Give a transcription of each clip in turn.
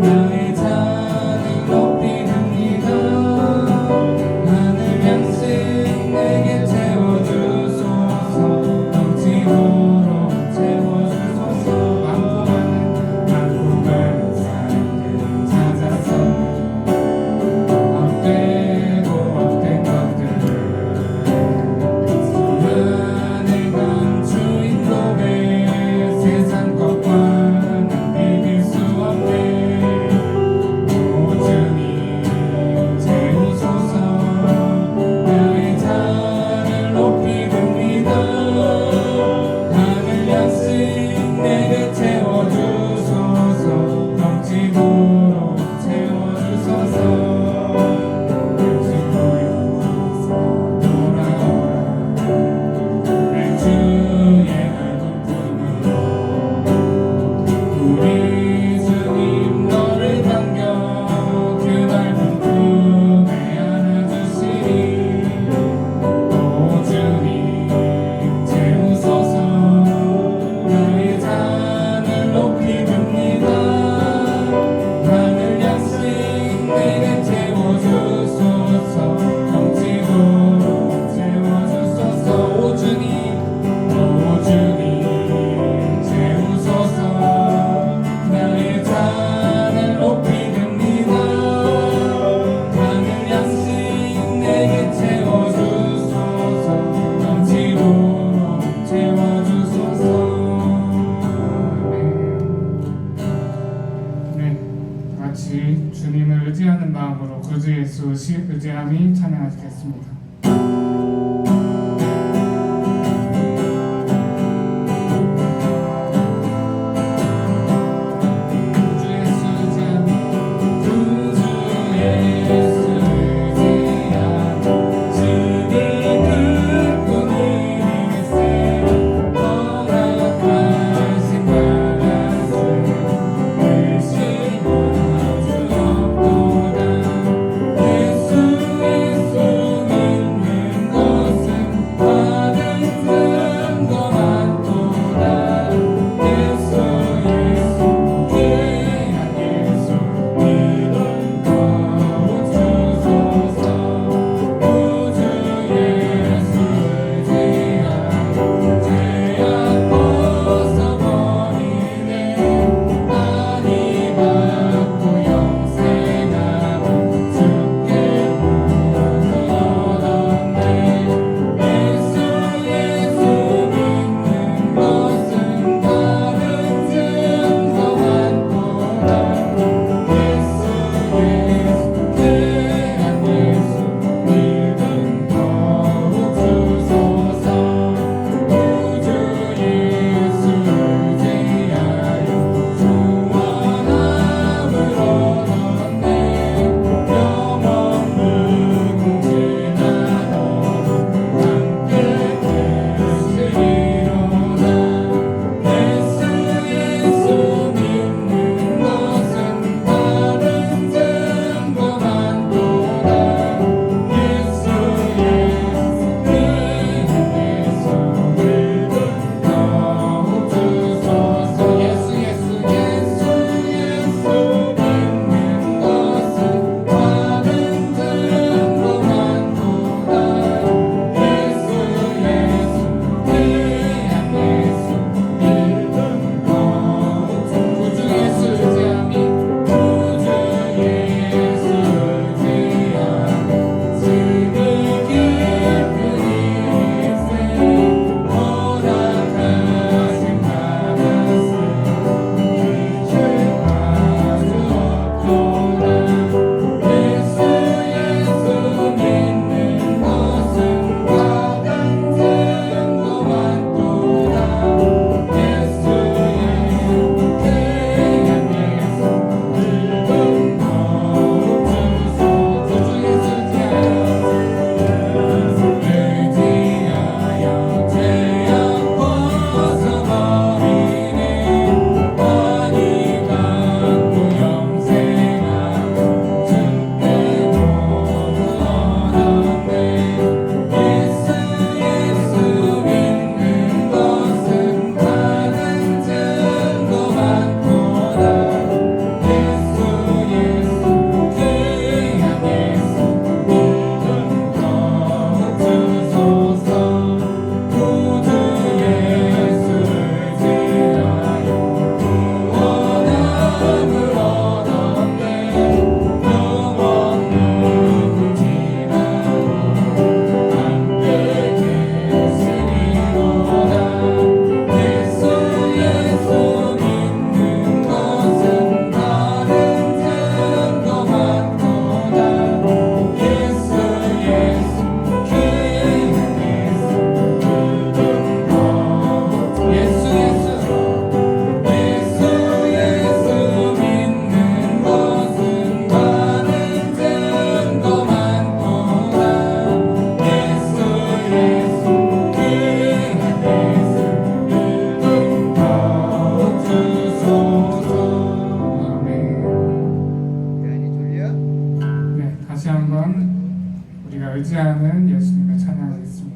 나의 잔을 높이 듭니다. 하늘 양식 내게 채워주소서. 넘치도록 채워주소서. 많고 많은 사람들을 찾아서 헛되고 헛된 것들을 수많은 감추인 고백. 세상 것과 난 비빌 수 없네. 오 주님 채우소서. 나의 잔을 높이 듭니다. 하늘 양식 내게 채워주소서. 넘치도록 채워주소서. 돌아오라 내 주의 발걸음으로. 우리 주님 너를 반겨 그 넓은 품에 안아주시리. 오 주님 채우소서. 나의 잔을 높이 듭니다. 하늘 양식 내게 채워주소서. 넘치도록 채워주소서. 오 주님 채우소서. 나의 잔을 높이 듭니다. 하늘 양식 내게 채워주소서. 넘치도록 채워주소서. 네, 같이 주님을 의지하는 마음으로 구주 예수 의지함이 찬양하시겠습니다. 구주 예수 의지함. 구주 예수 의지함. 주님 그분을 믿으세. 허락하신 말씀 의심할 수 없도다. 예수 의지하는 예수님을 찬양하겠습니다.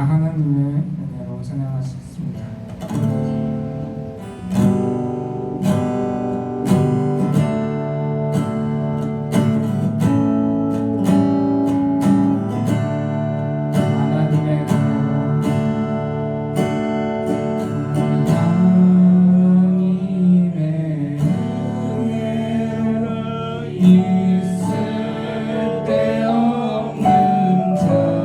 하나님의 은혜로 찬양하시겠습니다. 있을 데 없는 자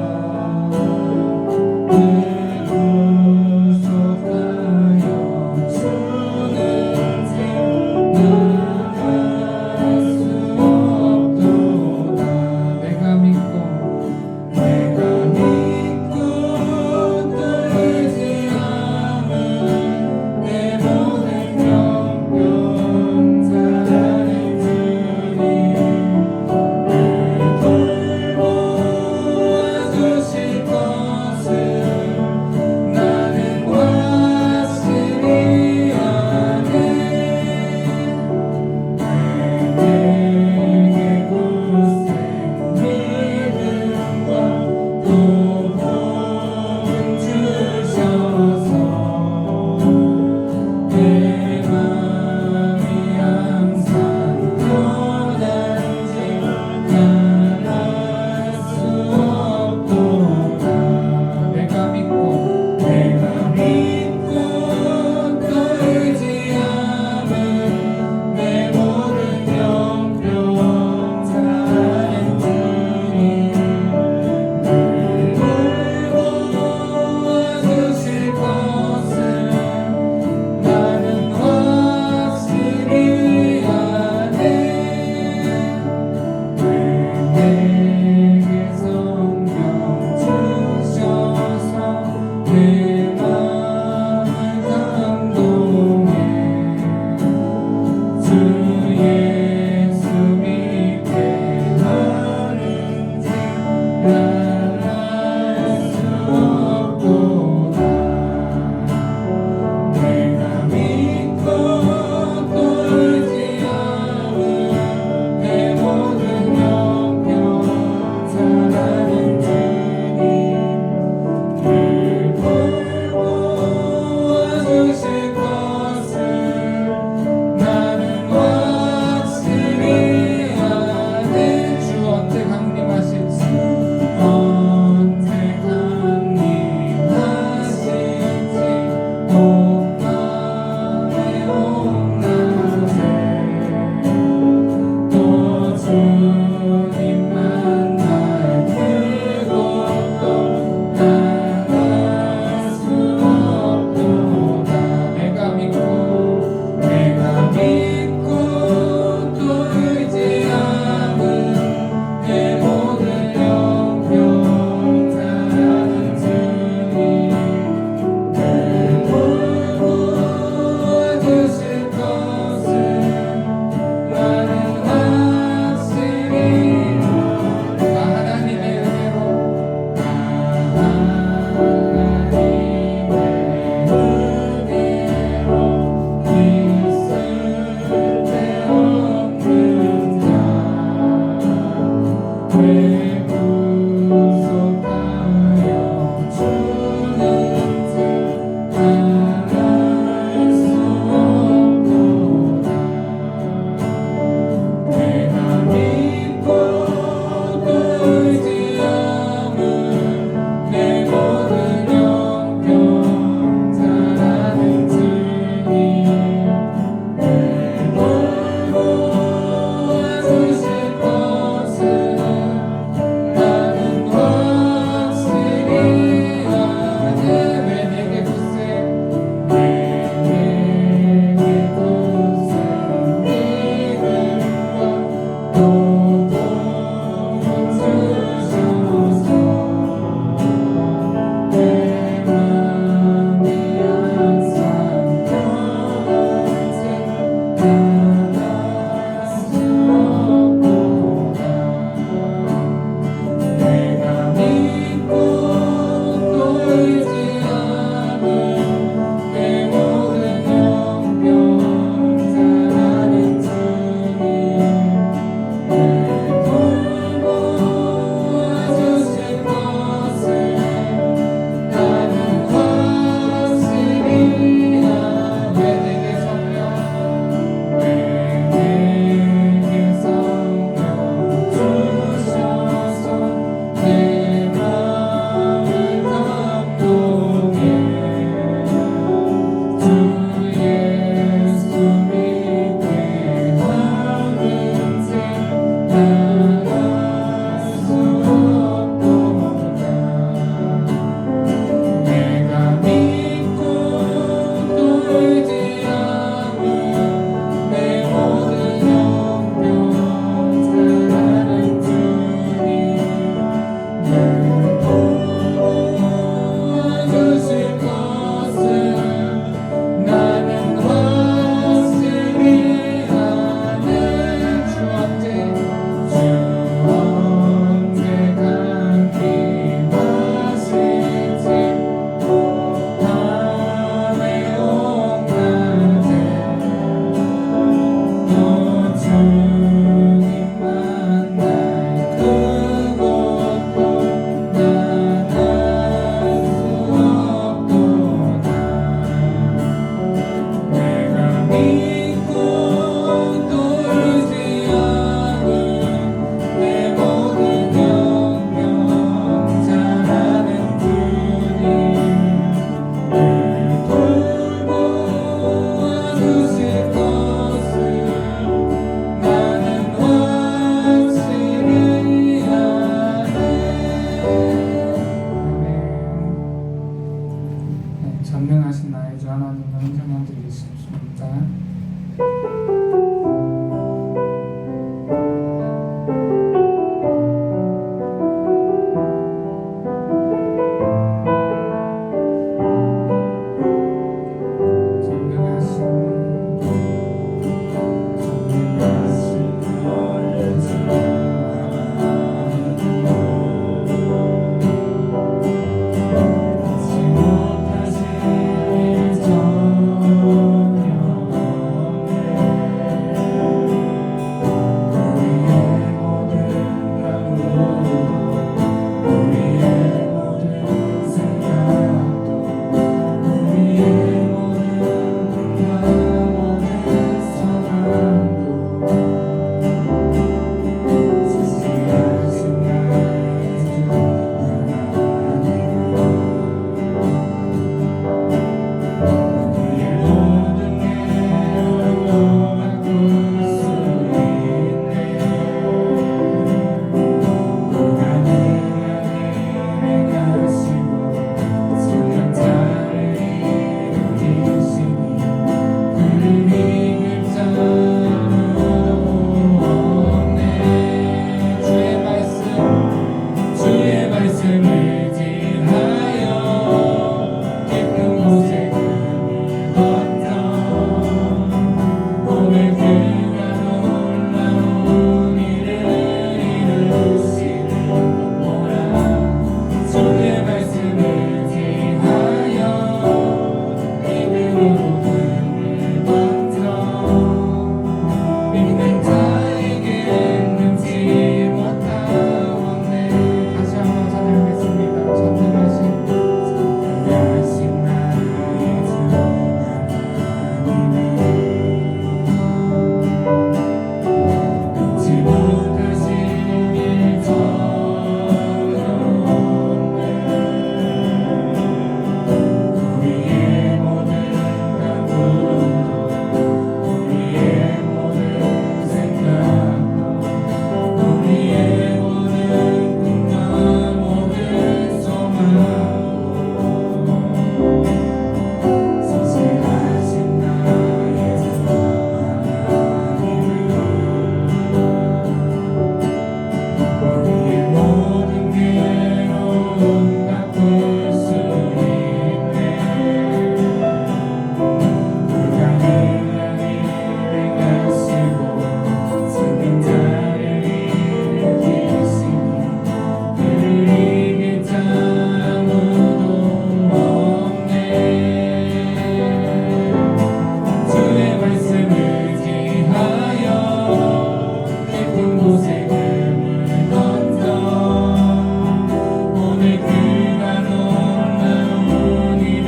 주의 그가 놀라운 일을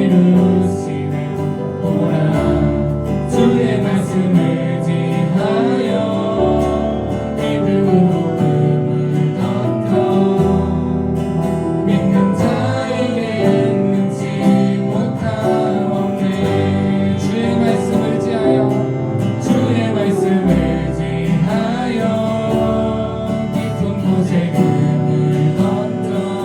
이루시네. 오라 주의 말씀 의지하여 믿음으로 금을 던져 믿는 자에게 능치 못함 없네. 주의 말씀 의지하여 주의 말씀 의지하여 깊은 곳에 금을 던져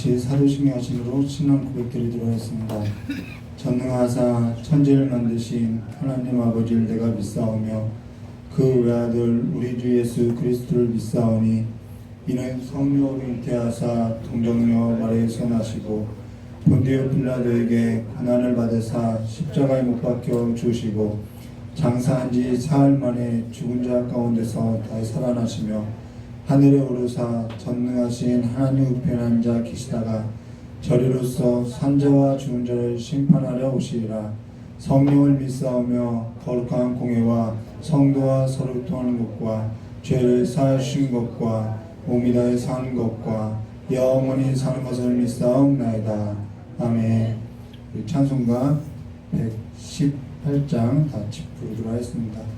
같이 사도신경 하심으로 신앙 고백드리도록 하겠습니다. 전능하사 천지를 만드신 하나님 아버지를 내가 믿사오며 그 외아들 우리 주 예수 그리스도를 믿사오니 이는 성령으로 잉태하사 동정녀 마리아에서 나시고 본디오 빌라도에게 고난을 받으사 십자가에 못 박혀 죽으시고 장사한 지 사흘 만에 죽은 자 가운데서 다시 살아나시며 하늘에 오르사 전능하신 하나님 우편에 앉아 계시다가 저리로서 산자와 죽은 자를 심판하려 오시리라. 성령을 믿사오며 거룩한 공예와 성도와 서로 통하는 것과 죄를 사하신 것과 몸이 다해 사는 것과 영원히 사는 것을 믿사옵나이다. 아멘. 우리 찬송가 118장 다 같이 부르도록 하겠습니다.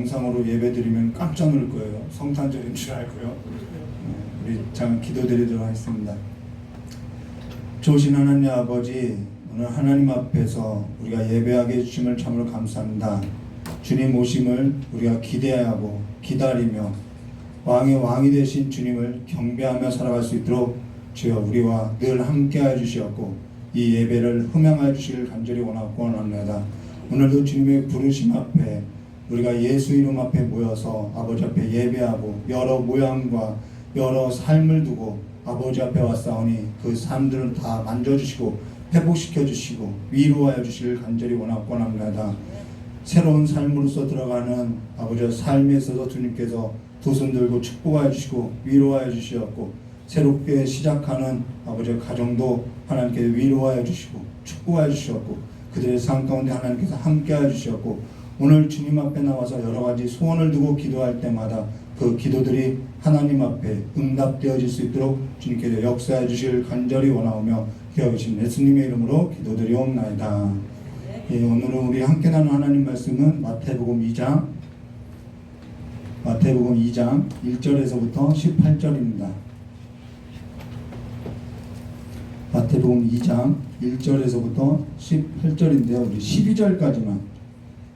영상으로 예배드리면 깜짝 놀랄 거예요. 성탄절인 줄 알고요. 우리 잠깐 기도드리도록 하겠습니다. 좋으신 하나님 아버지, 오늘 하나님 앞에서 우리가 예배하게 해주심을 참으로 감사합니다. 주님 오심을 우리가 기대하고 기다리며 왕의 왕이 되신 주님을 경배하며 살아갈 수 있도록 주여 우리와 늘 함께하여 주시었고 이 예배를 흠양하여 주시길 간절히 원합니다. 오늘도 주님의 부르심 앞에 우리가 예수 이름 앞에 모여서 아버지 앞에 예배하고 여러 모양과 여러 삶을 두고 아버지 앞에 왔사오니 그 삶들을 다 만져주시고 회복시켜 주시고 위로하여 주시길 간절히 원합니다. 새로운 삶으로서 들어가는 아버지 삶에 있어서 주님께서 두 손 들고 축복하여 주시고 위로하여 주시었고 새롭게 시작하는 아버지 가정도 하나님께서 위로하여 주시고 축복하여 주셨고 그들의 삶 가운데 하나님께서 함께하여 주셨고 오늘 주님 앞에 나와서 여러 가지 소원을 두고 기도할 때마다 그 기도들이 하나님 앞에 응답되어질 수 있도록 주님께서 역사해 주실 간절히 원하오며 기억하신 예수님의 이름으로 기도드리옵나이다. 예, 오늘은 우리 함께 나눈 하나님 말씀은 마태복음 2장 1절에서부터 18절입니다. 마태복음 2장 1절에서부터 18절인데요. 우리 12절까지만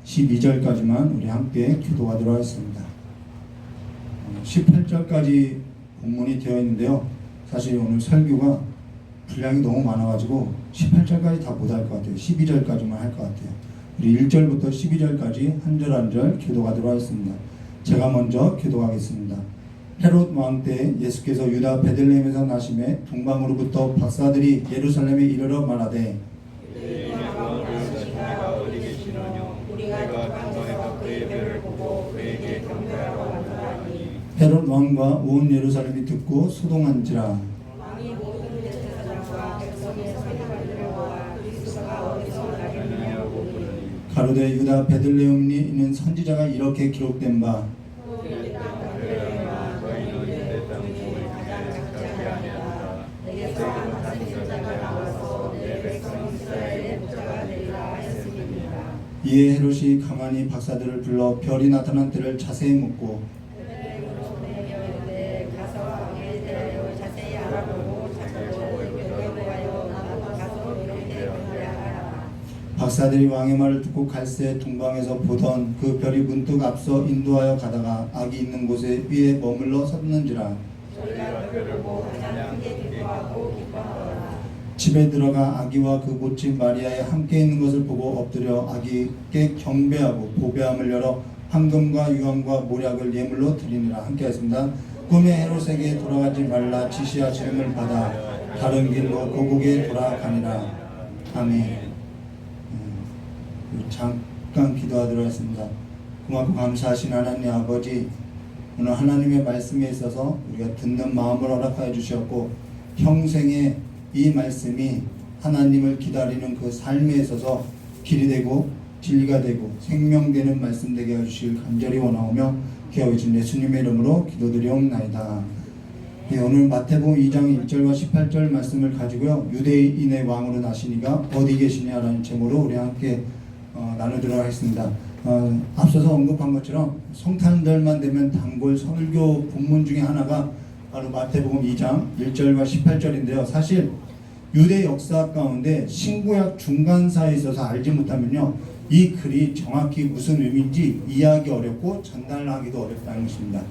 12절까지만 우리 함께 기도하도록 하겠습니다. 18절까지 본문이 되어 있는데요. 사실 오늘 설교가 분량이 너무 많아가지고 18절까지 다 못할 것 같아요. 12절까지만 할 것 같아요. 우리 1절부터 12절까지 한 절 한 절 기도하도록 하겠습니다. 제가 먼저 기도하겠습니다. 헤롯 왕 때 예수께서 유다 베들레헴에서 나심에 동방으로부터 박사들이 예루살렘에 이르러 말하되 헤롯 왕과 온 예루살렘이 듣고 소동한지라. 가로되 유다 베들레헴에 있는 선지자가 이렇게 기록된 바 이에 헤롯이 가만히 박사들을 불러 별이 나타난 때를 자세히 묻고 박사들이 왕의 말을 듣고 갈새 동방에서 보던 그 별이 문득 앞서 인도하여 가다가 악이 있는 곳에 위에 머물러 섰는지라. 집에 들어가 아기와 그 모친 마리아에 함께 있는 것을 보고 엎드려 아기께 경배하고 보배함을 열어 황금과 유황과 모략을 예물로 드리니라. 함께 하겠습니다. 꿈에 헤롯에게 돌아가지 말라 지시하심을 받아 다른 길로 고국에 돌아가니라. 아멘. 잠깐 기도하도록 하겠습니다. 고맙고 감사하신 하나님 아버지, 오늘 하나님의 말씀에 있어서 우리가 듣는 마음을 허락하여 주셨고 평생에 이 말씀이 하나님을 기다리는 그 삶에 있어서 길이 되고 진리가 되고 생명되는 말씀 되게 해주시길 간절히 원하오며 기도하신 예수님의 이름으로 기도드리옵나이다. 네, 오늘 마태복음 2장 1절과 18절 말씀을 가지고요, 유대인의 왕으로 나시니가 어디 계시냐라는 제목으로 우리 함께 나누도록 하겠습니다. 앞서서 언급한 것처럼 성탄절만 되면 단골 설교 본문 중에 하나가 바로 마태복음 2장 1절과 18절인데요. 사실 유대 역사 가운데 신구약 중간사에 있어서 알지 못하면요, 이 글이 정확히 무슨 의미인지 이해하기 어렵고 전달하기도 어렵다는 것입니다.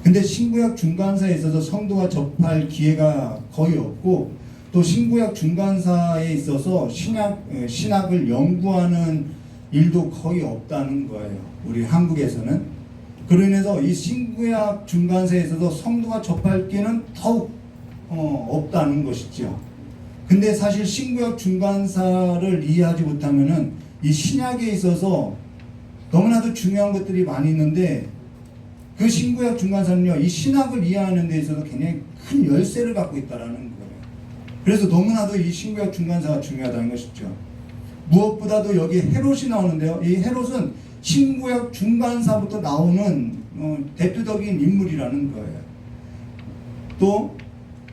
근데 신구약 중간사에 있어서 성도가 접할 기회가 거의 없고, 또 신구약 중간사에 있어서 신학을 연구하는 일도 거의 없다는 거예요. 우리 한국에서는. 그로 인해서 이 신구약 중간사에 있어서 성도가 접할 기회는 더욱 없다는 것이죠. 근데 사실 신구약 중간사를 이해하지 못하면은 이 신약에 있어서 너무나도 중요한 것들이 많이 있는데, 그 신구약 중간사는요, 이 신학을 이해하는 데 있어서 굉장히 큰 열쇠를 갖고 있다라는 거예요. 그래서 너무나도 이 신구약 중간사가 중요하다는 것이죠. 무엇보다도 여기 헤롯이 나오는데요, 이 헤롯은 신구약 중간사부터 나오는 대표적인 인물이라는 거예요. 또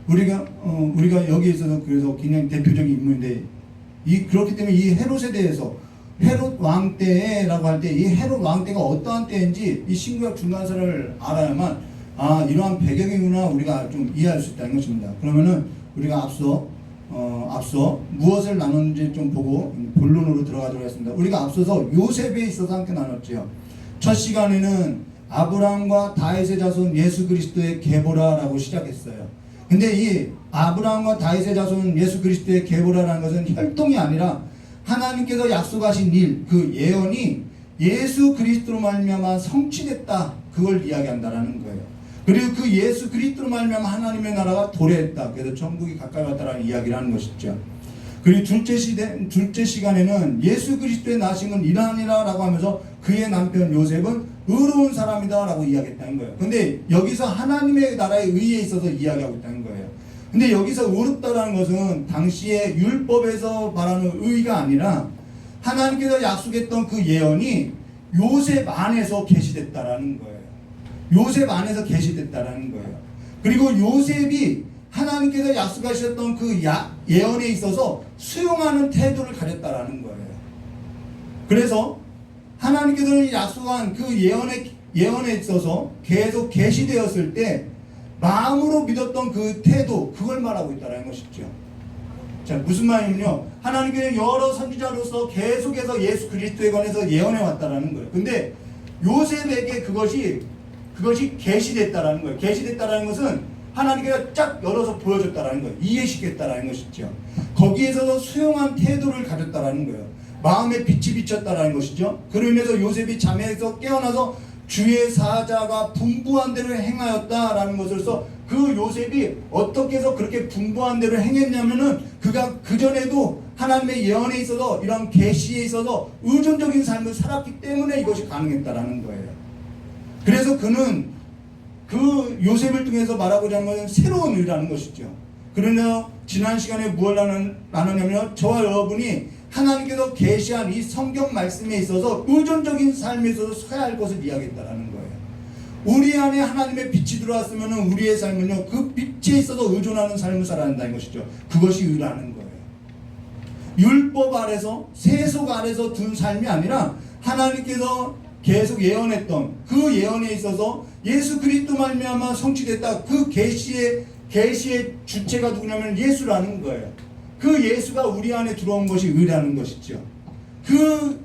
우리가 여기에 있어서 그래서 굉장히 대표적인 인물인데, 그렇기 때문에 이 헤롯에 대해서 헤롯 왕 때라고 할 때 이 헤롯 왕 때가 어떠한 때인지 이 신구약 중간사를 알아야만 이러한 배경이구나 우리가 좀 이해할 수 있다는 것입니다. 그러면은 우리가 앞서 무엇을 나눴는지 좀 보고 본론으로 들어가도록 하겠습니다. 우리가 앞서서 요셉에 있어서 함께 나눴죠. 첫 시간에는 아브라함과 다윗의 자손 예수 그리스도의 계보라라고 시작했어요. 근데 이 아브라함과 다윗의 자손 예수 그리스도의 계보라라는 것은 혈통이 아니라 하나님께서 약속하신 일, 그 예언이 예수 그리스도로 말미암아 성취됐다, 그걸 이야기한다라는 거예요. 그리고 그 예수 그리스도로 말미암아 하나님의 나라가 도래했다, 그래서 천국이 가까이 왔다라는 이야기를 하는 것이죠. 그리고 둘째 시간에는 예수 그리스도의 나심은 이러하니라라고 하면서 그의 남편 요셉은 의로운 사람이다 라고 이야기했다는 거예요. 근데 여기서 하나님의 나라의 의에 있어서 이야기하고 있다는 거예요. 근데 여기서 의롭다라는 것은 당시의 율법에서 말하는 의가 아니라 하나님께서 약속했던 그 예언이 요셉 안에서 계시됐다라는 거예요. 요셉 안에서 계시됐다라는 거예요. 그리고 요셉이 하나님께서 약속하셨던 그 예언에 있어서 수용하는 태도를 가졌다라는 거예요. 그래서 하나님께서 약속한 그 예언에 있어서 계속 계시되었을 때 마음으로 믿었던 그 태도, 그걸 말하고 있다는 것이죠. 자, 무슨 말이냐면요, 하나님께는 여러 선지자로서 계속해서 예수 그리스도에 관해서 예언해 왔다라는 거예요. 근데 요셉에게 그것이 계시됐다라는 거예요. 계시됐다라는 것은 하나님께서 쫙 열어서 보여줬다라는 거예요. 이해시켰다라는 것이죠. 거기에서도 수용한 태도를 가졌다라는 거예요. 마음에 빛이 비쳤다라는 것이죠. 그로 인해서 요셉이 잠에서 깨어나서 주의 사자가 분부한 대로 행하였다라는 것으로서 그 요셉이 어떻게 해서 그렇게 분부한 대로 행했냐면은 그가 그전에도 하나님의 예언에 있어서 이런 계시에 있어서 의존적인 삶을 살았기 때문에 이것이 가능했다라는 거예요. 그래서 그는 그 요셉을 통해서 말하고자 하는 것은 새로운 의라는 것이죠. 그러나 지난 시간에 무엇을 나누냐면 저와 여러분이 하나님께서 계시한 이 성경 말씀에 있어서 의존적인 삶에 있어서 서야 할 것을 이야기했다라는 거예요. 우리 안에 하나님의 빛이 들어왔으면 우리의 삶은요, 그 빛에 있어서 의존하는 삶을 살아야 한다는 것이죠. 그것이 의라는 거예요. 율법 아래서, 세속 아래서 둔 삶이 아니라 하나님께서 계속 예언했던 그 예언에 있어서 예수 그리스도 말미암아 성취됐다. 그 계시의 주체가 누구냐면 예수라는 거예요. 그 예수가 우리 안에 들어온 것이 의라는 것이죠. 그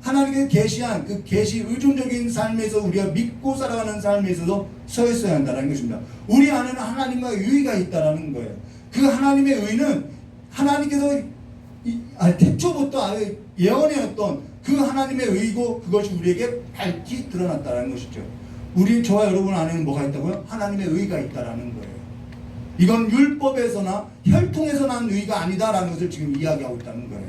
하나님께서 계시한 그 계시 의존적인 삶에서 우리가 믿고 살아가는 삶에 있어서 서 있어야 한다는 것입니다. 우리 안에는 하나님과 의가 있다라는 거예요. 그 하나님의 의는 하나님께서 태초부터 예언해왔던 그 하나님의 의고 그것이 우리에게 밝히 드러났다는 것이죠. 저와 여러분 안에는 뭐가 있다고요? 하나님의 의가 있다라는 거예요. 이건 율법에서나 혈통에서 난 의가 아니다라는 것을 지금 이야기하고 있다는 거예요.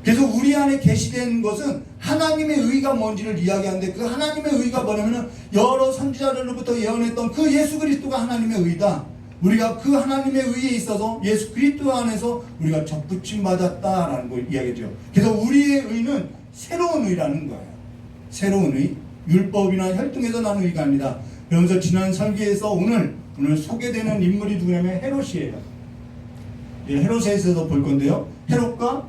그래서 우리 안에 계시된 것은 하나님의 의가 뭔지를 이야기하는데 그 하나님의 의가 뭐냐면 여러 선지자들로부터 예언했던 그 예수 그리스도가 하나님의 의다. 우리가 그 하나님의 의에 있어서 예수 그리스도 안에서 우리가 접붙임 받았다라는 걸 이야기하죠. 그래서 우리의 의는 새로운 의라는 거예요. 새로운 의, 율법이나 혈통에서 나는 의가 아니다. 그러면서 지난 설교에서 오늘 소개되는 인물이 누구냐면 헤롯이에요. 헤롯에 있어서 볼 건데요. 헤롯과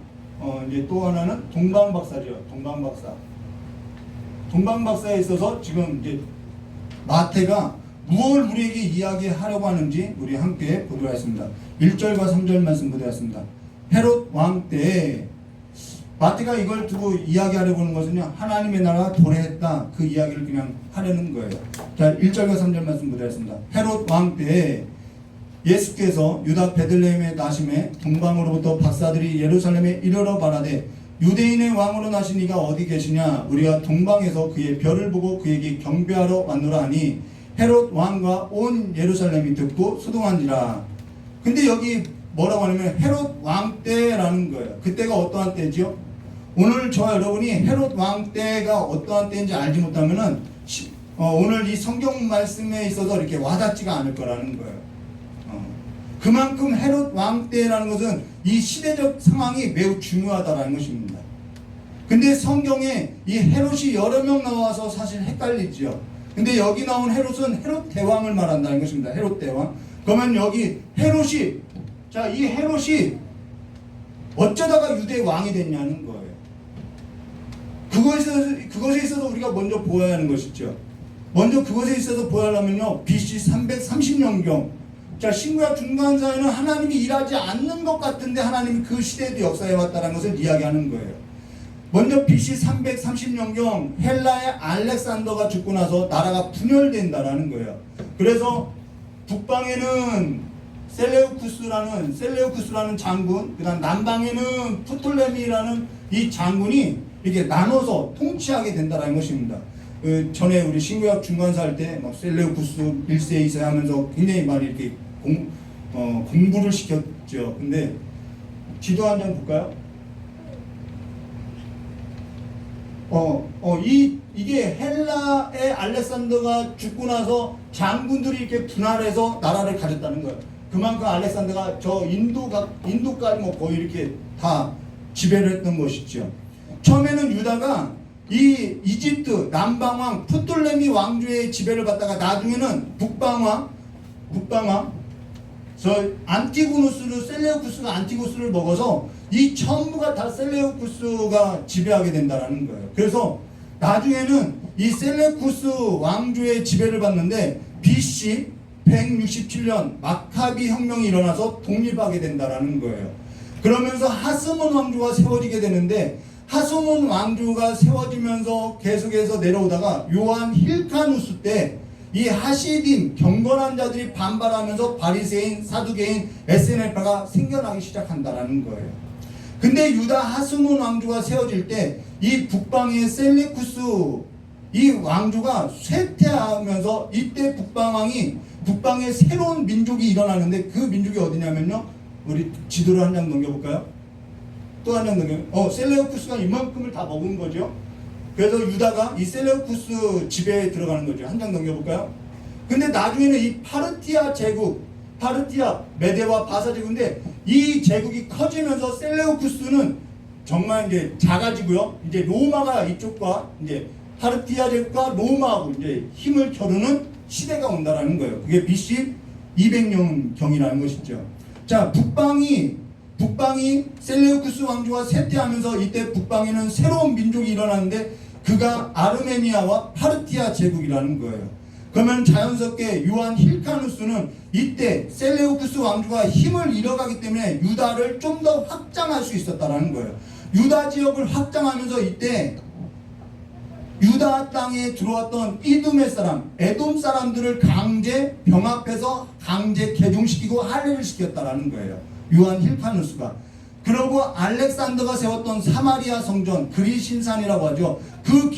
이제 또 하나는 동방박사죠. 동방박사에 있어서 지금 이제 마태가 무엇을 우리에게 이야기하려고 하는지 우리 함께 보도록 하겠습니다. 1절과 3절 말씀 보도록 하겠습니다. 헤롯 왕 때에 마태가 이걸 두고 이야기하려고 하는 것은요, 하나님의 나라가 도래했다, 그 이야기를 그냥 하려는 거예요. 자, 1절과 3절 말씀 보도록 하겠습니다. 헤롯 왕 때에 예수께서 유다 베들레헴에 나심에 동방으로부터 박사들이 예루살렘에 이르러 말하되 유대인의 왕으로 나신 이가 어디 계시냐? 우리가 동방에서 그의 별을 보고 그에게 경배하러 왔노라 하니 헤롯 왕과 온 예루살렘이 듣고 소동한지라. 근데 여기 뭐라고 하냐면 헤롯 왕 때라는 거예요. 그때가 어떠한 때죠? 오늘 저와 여러분이 헤롯 왕 때가 어떠한 때인지 알지 못하면은 오늘 이 성경 말씀에 있어서 이렇게 와닿지가 않을 거라는 거예요. 그만큼 헤롯 왕 때라는 것은 이 시대적 상황이 매우 중요하다라는 것입니다. 근데 성경에 이 헤롯이 여러 명 나와서 사실 헷갈리죠. 근데 여기 나온 헤롯은 헤롯 대왕을 말한다는 것입니다. 헤롯 대왕. 그러면 여기 헤롯이, 자, 이 헤롯이 어쩌다가 유대 왕이 됐냐는 거예요. 그것에 있어서 우리가 먼저 보아야 하는 것이죠. 먼저 그것에 있어서 보아하려면요, BC 330년경. 자, 신구약 중간사에는 하나님이 일하지 않는 것 같은데 하나님이 그 시대에도 역사해 왔다는 것을 이야기하는 거예요. 먼저 BC 330년경 헬라의 알렉산더가 죽고 나서 나라가 분열된다라는 거예요. 그래서 북방에는 셀레우쿠스라는 장군, 그다음 남방에는 프톨레미라는 이 장군이 이렇게 나눠서 통치하게 된다라는 것입니다. 전에 우리 신구약 중간사 할 때 막 셀레우쿠스 1세 2세 하면서 굉장히 많이 이렇게 공부를 시켰죠. 근데 지도 한 장 볼까요? 이게 헬라의 알렉산더가 죽고 나서 장군들이 이렇게 분할해서 나라를 가졌다는 거예요. 그만큼 알렉산더가 저 인도까지 뭐 거의 이렇게 다 지배를 했던 것이죠. 처음에는 유다가 이 이집트 남방왕 프톨레미 왕조의 지배를 받다가 나중에는 북방왕 저 셀레우쿠스가 안티고스를 먹어서 이 전부가 다 셀레우쿠스가 지배하게 된다는 거예요. 그래서 나중에는 이 셀레우쿠스 왕조의 지배를 받는데 BC 167년 마카비 혁명이 일어나서 독립하게 된다는 거예요. 그러면서 하스몬 왕조가 세워지게 되는데, 하스몬 왕조가 세워지면서 계속해서 내려오다가 요한 힐카누스 때 이 하시딤 경건한 자들이 반발하면서 바리새인, 사두개인, SNL파가 생겨나기 시작한다라는 거예요. 근데 유다 하스몬 왕조가 세워질 때 이 북방의 셀레쿠스 이 왕조가 쇠퇴하면서 이때 북방에 새로운 민족이 일어나는데, 그 민족이 어디냐면요, 우리 지도를 한 장 넘겨볼까요? 또 한 장 넘겨. 셀레우쿠스가 이만큼을 다 먹은 거죠. 그래서 유다가 이 셀레우쿠스 지배에 들어가는 거죠. 한 장 넘겨볼까요? 근데 나중에는 이 파르티아 제국, 파르티아, 메데와 바사 제국인데, 이 제국이 커지면서 셀레우쿠스는 정말 이제 작아지고요. 이제 로마가 이쪽과 이제 파르티아 제국과 로마하고 이제 힘을 겨루는 시대가 온다라는 거예요. 그게 BC 200년경이라는 것이죠. 자, 북방이 셀레우쿠스 왕조가 쇠퇴하면서 이때 북방에는 새로운 민족이 일어나는데, 그가 아르메니아와 파르티아 제국이라는 거예요. 그러면 자연스럽게 요한 힐카누스는 이때 셀레우쿠스 왕조가 힘을 잃어가기 때문에 유다를 좀 더 확장할 수 있었다라는 거예요. 유다 지역을 확장하면서 이때 유다 땅에 들어왔던 이둠의 사람, 에돔 사람들을 강제 병합해서 강제 개종시키고 할례를 시켰다라는 거예요. 요한 힐카누스가. 그리고 알렉산더가 세웠던 사마리아 성전, 그리심산이라고 하죠. 그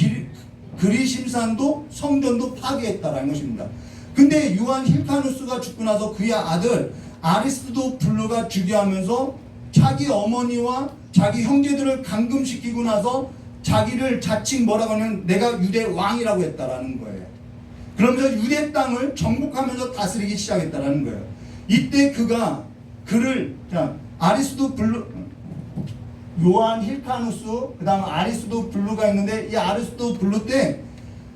그리심산도 성전도 파괴했다라는 것입니다. 근데 요한 힐카누스가 죽고 나서 그의 아들 아리스도블루가 즉위하면서 자기 어머니와 자기 형제들을 감금시키고 나서 자기를 자칭 뭐라고 하면 내가 유대 왕이라고 했다라는 거예요. 그러면서 유대 땅을 정복하면서 다스리기 시작했다라는 거예요. 이때 그가 그를 요한 힐카누스, 그 다음 아리스도블루가 있는데, 이 아리스도블루 때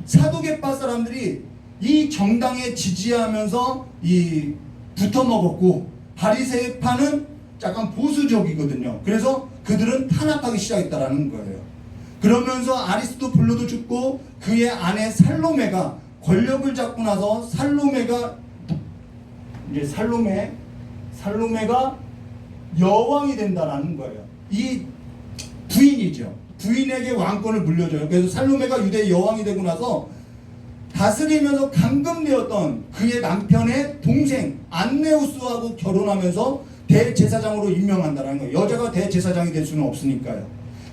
사두개파 사람들이 이 정당에 지지하면서 이 붙어먹었고, 바리새파는 약간 보수적이거든요. 그래서 그들은 탄압하기 시작했다라는 거예요. 그러면서 아리스도블루도 죽고 그의 아내 살로메가 권력을 잡고 나서 살로메가 여왕이 된다라는 거예요. 이 부인이죠. 부인에게 왕권을 물려줘요. 그래서 살로메가 유대의 여왕이 되고 나서 다스리면서 감금되었던 그의 남편의 동생 안네우스하고 결혼하면서 대제사장으로 임명한다는 거예요. 여자가 대제사장이 될 수는 없으니까요.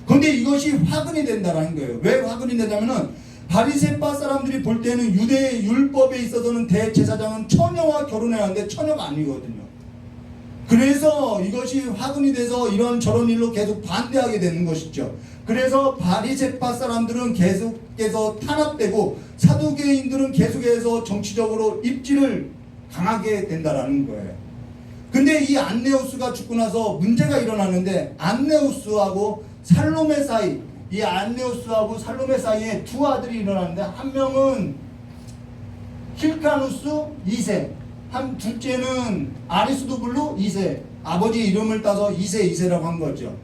그런데 이것이 화근이 된다는 거예요. 왜 화근이 되냐면은 바리새파 사람들이 볼 때는 유대의 율법에 있어서는 대제사장은 처녀와 결혼해야 하는데 처녀가 아니거든요. 그래서 이것이 화근이 돼서 이런저런 일로 계속 반대하게 되는 것이죠. 그래서 바리새파 사람들은 계속해서 탄압되고 사두개인들은 계속해서 정치적으로 입지를 강하게 된다라는 거예요. 근데 이 안네우스가 죽고 나서 문제가 일어나는데, 안네우스하고 살로메 사이, 이 안네우스하고 살로메 사이에 두 아들이 일어나는데, 한 명은 힐카누스 2세, 둘째는 아리스도블루 2세, 아버지 이름을 따서 2세라고 한 거죠.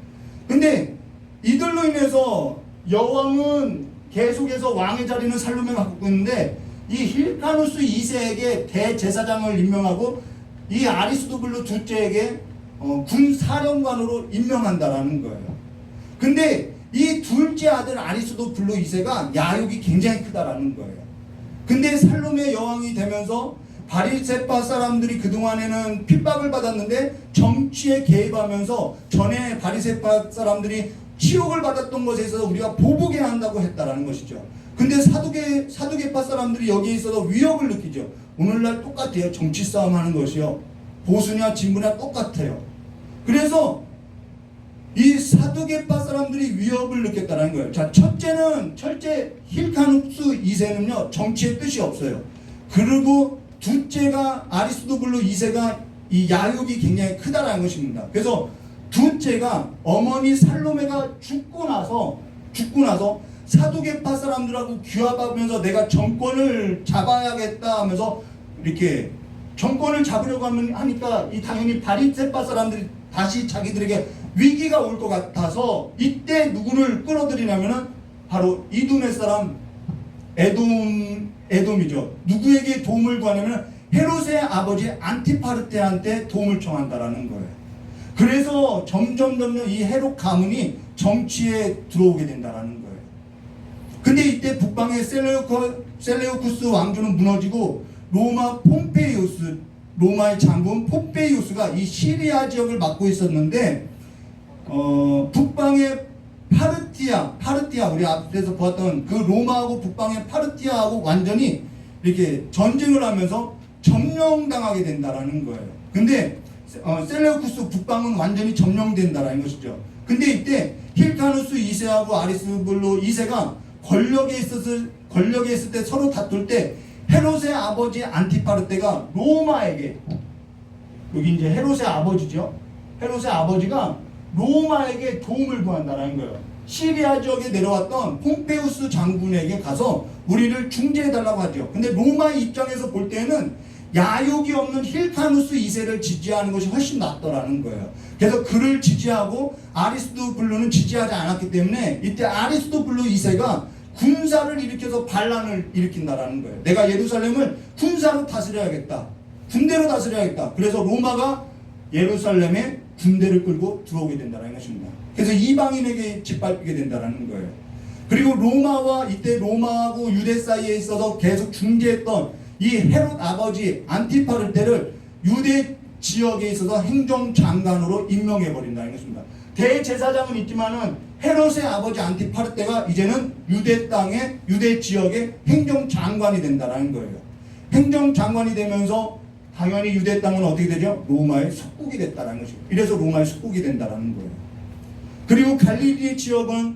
근데 이들로 인해서 여왕은 계속해서 왕의 자리는 살로메가 갖고 있는데, 이 힐카누스 2세에게 대제사장을 임명하고 이 아리스도블루 둘째에게 군 사령관으로 임명한다라는 거예요. 근데 이 둘째 아들 아리스도블루 2세가 야욕이 굉장히 크다라는 거예요. 근데 살로메 여왕이 되면서 바리새파 사람들이 그동안에는 핍박을 받았는데 정치에 개입하면서 전에 바리새파 사람들이 치욕을 받았던 것에 있어서 우리가 보복해야 한다고 했다라는 것이죠. 근데 사두개파 사람들이 여기에 있어서 위협을 느끼죠. 오늘날 똑같아요. 정치 싸움 하는 것이요. 보수냐 진보냐 똑같아요. 그래서 이 사두개파 사람들이 위협을 느꼈다는 거예요. 자, 첫째 힐카누스 2세는요, 정치의 뜻이 없어요. 그리고 둘째가 아리스도블루 2세가 이 야욕이 굉장히 크다라는 것입니다. 그래서 둘째가 어머니 살로메가 죽고 나서 사두개파 사람들하고 규합하면서 내가 정권을 잡아야겠다 하면서 이렇게 정권을 잡으려고 하니까 이 당연히 바리새파 사람들이 다시 자기들에게 위기가 올 것 같아서 이때 누구를 끌어들이냐면은 바로 이둠의 사람 에돔이죠. 누구에게 도움을 구하냐면 헤롯의 아버지 안티파르테한테 도움을 청한다라는 거예요. 그래서 점점 이 헤롯 가문이 정치에 들어오게 된다라는 거예요. 근데 이때 북방의 셀레우쿠스 왕조는 무너지고 로마의 장군 폼페이우스가 이 시리아 지역을 맡고 있었는데 북방의 파르티아 우리 앞에서 보았던 그 로마하고 북방의 파르티아하고 완전히 이렇게 전쟁을 하면서 점령당하게 된다라는 거예요. 근데 셀레우쿠스 북방은 완전히 점령된다라는 것이죠. 근데 이때 힐카누스 2세하고 아리스블루 2세가 권력에 있을 때 서로 다툴 때 헤롯의 아버지 안티파르테가 로마에게, 여기 이제 헤롯의 아버지죠. 헤롯의 아버지가 로마에게 도움을 구한다라는 거예요. 시리아 지역에 내려왔던 폼페우스 장군에게 가서 우리를 중재해달라고 하죠. 근데 로마의 입장에서 볼 때는 야욕이 없는 힐카누스 2세를 지지하는 것이 훨씬 낫더라는 거예요. 그래서 그를 지지하고 아리스토블루는 지지하지 않았기 때문에 이때 아리스토블루 2세가 군사를 일으켜서 반란을 일으킨다라는 거예요. 내가 예루살렘을 군사로 다스려야겠다. 군대로 다스려야겠다. 그래서 로마가 예루살렘에 군대를 끌고 들어오게 된다는 것입니다. 그래서 이방인에게 짓밟히게 된다는 거예요. 그리고 이때 로마하고 유대 사이에 있어서 계속 중재했던 이 헤롯 아버지 안티파르테를 유대 지역에 있어서 행정장관으로 임명해 버린다는 것입니다. 대제사장은 있지만은 헤롯의 아버지 안티파르테가 이제는 유대 지역의 행정장관이 된다는 거예요. 행정장관이 되면서 당연히 유대 땅은 어떻게 되죠? 로마의 속국이 됐다는 것이죠. 이래서 로마의 속국이 된다는 거예요. 그리고 갈릴리 지역은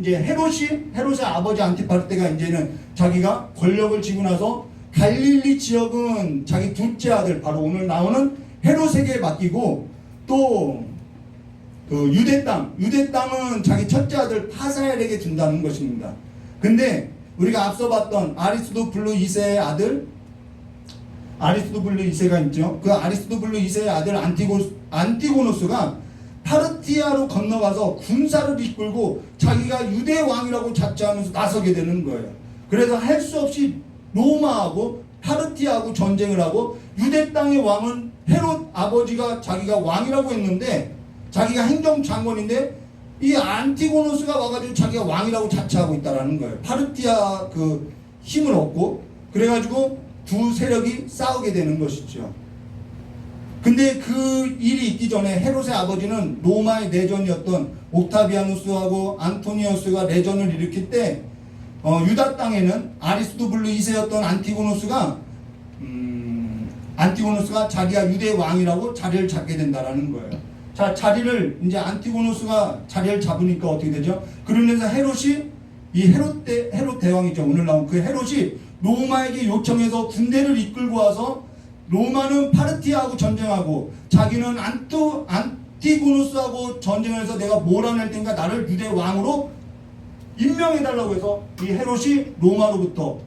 이제 헤롯의 아버지 안티파르테가 이제는 자기가 권력을 쥐고 나서 갈릴리 지역은 자기 둘째 아들, 바로 오늘 나오는 헤롯에게 맡기고, 또 그 유대 땅은 자기 첫째 아들 파사엘에게 준다는 것입니다. 근데 우리가 앞서 봤던 아리스토블루 2세의 아들, 아리스토블루 2세가 있죠. 그 아리스토블루 2세의 아들 안티고노스가 파르티아로 건너가서 군사를 이끌고 자기가 유대 왕이라고 자처하면서 나서게 되는 거예요. 그래서 할 수 없이 로마하고 파르티아하고 전쟁을 하고, 유대 땅의 왕은 헤롯 아버지가 자기가 왕이라고 했는데, 자기가 행정장관인데 이 안티고노스가 와가지고 자기가 왕이라고 자처하고 있다라는 거예요. 파르티아 그 힘을 얻고, 그래가지고 두 세력이 싸우게 되는 것이죠. 근데 그 일이 있기 전에 헤롯의 아버지는 로마의 내전이었던 옥타비아누스하고 안토니우스가 내전을 일으킬 때 유다 땅에는 아리스토블루 2세였던 안티고노스가 자기가 유대 왕이라고 자리를 잡게 된다라는 거예요. 자, 이제 안티고노스가 자리를 잡으니까 어떻게 되죠? 그러면서 헤롯 대왕이죠. 오늘 나온 그 헤롯이 로마에게 요청해서 군대를 이끌고 와서 로마는 파르티아하고 전쟁하고 자기는 안티고노스하고 전쟁해서 내가 몰아낼 테니까 나를 유대 왕으로 임명해달라고 해서 이 헤롯이 로마로부터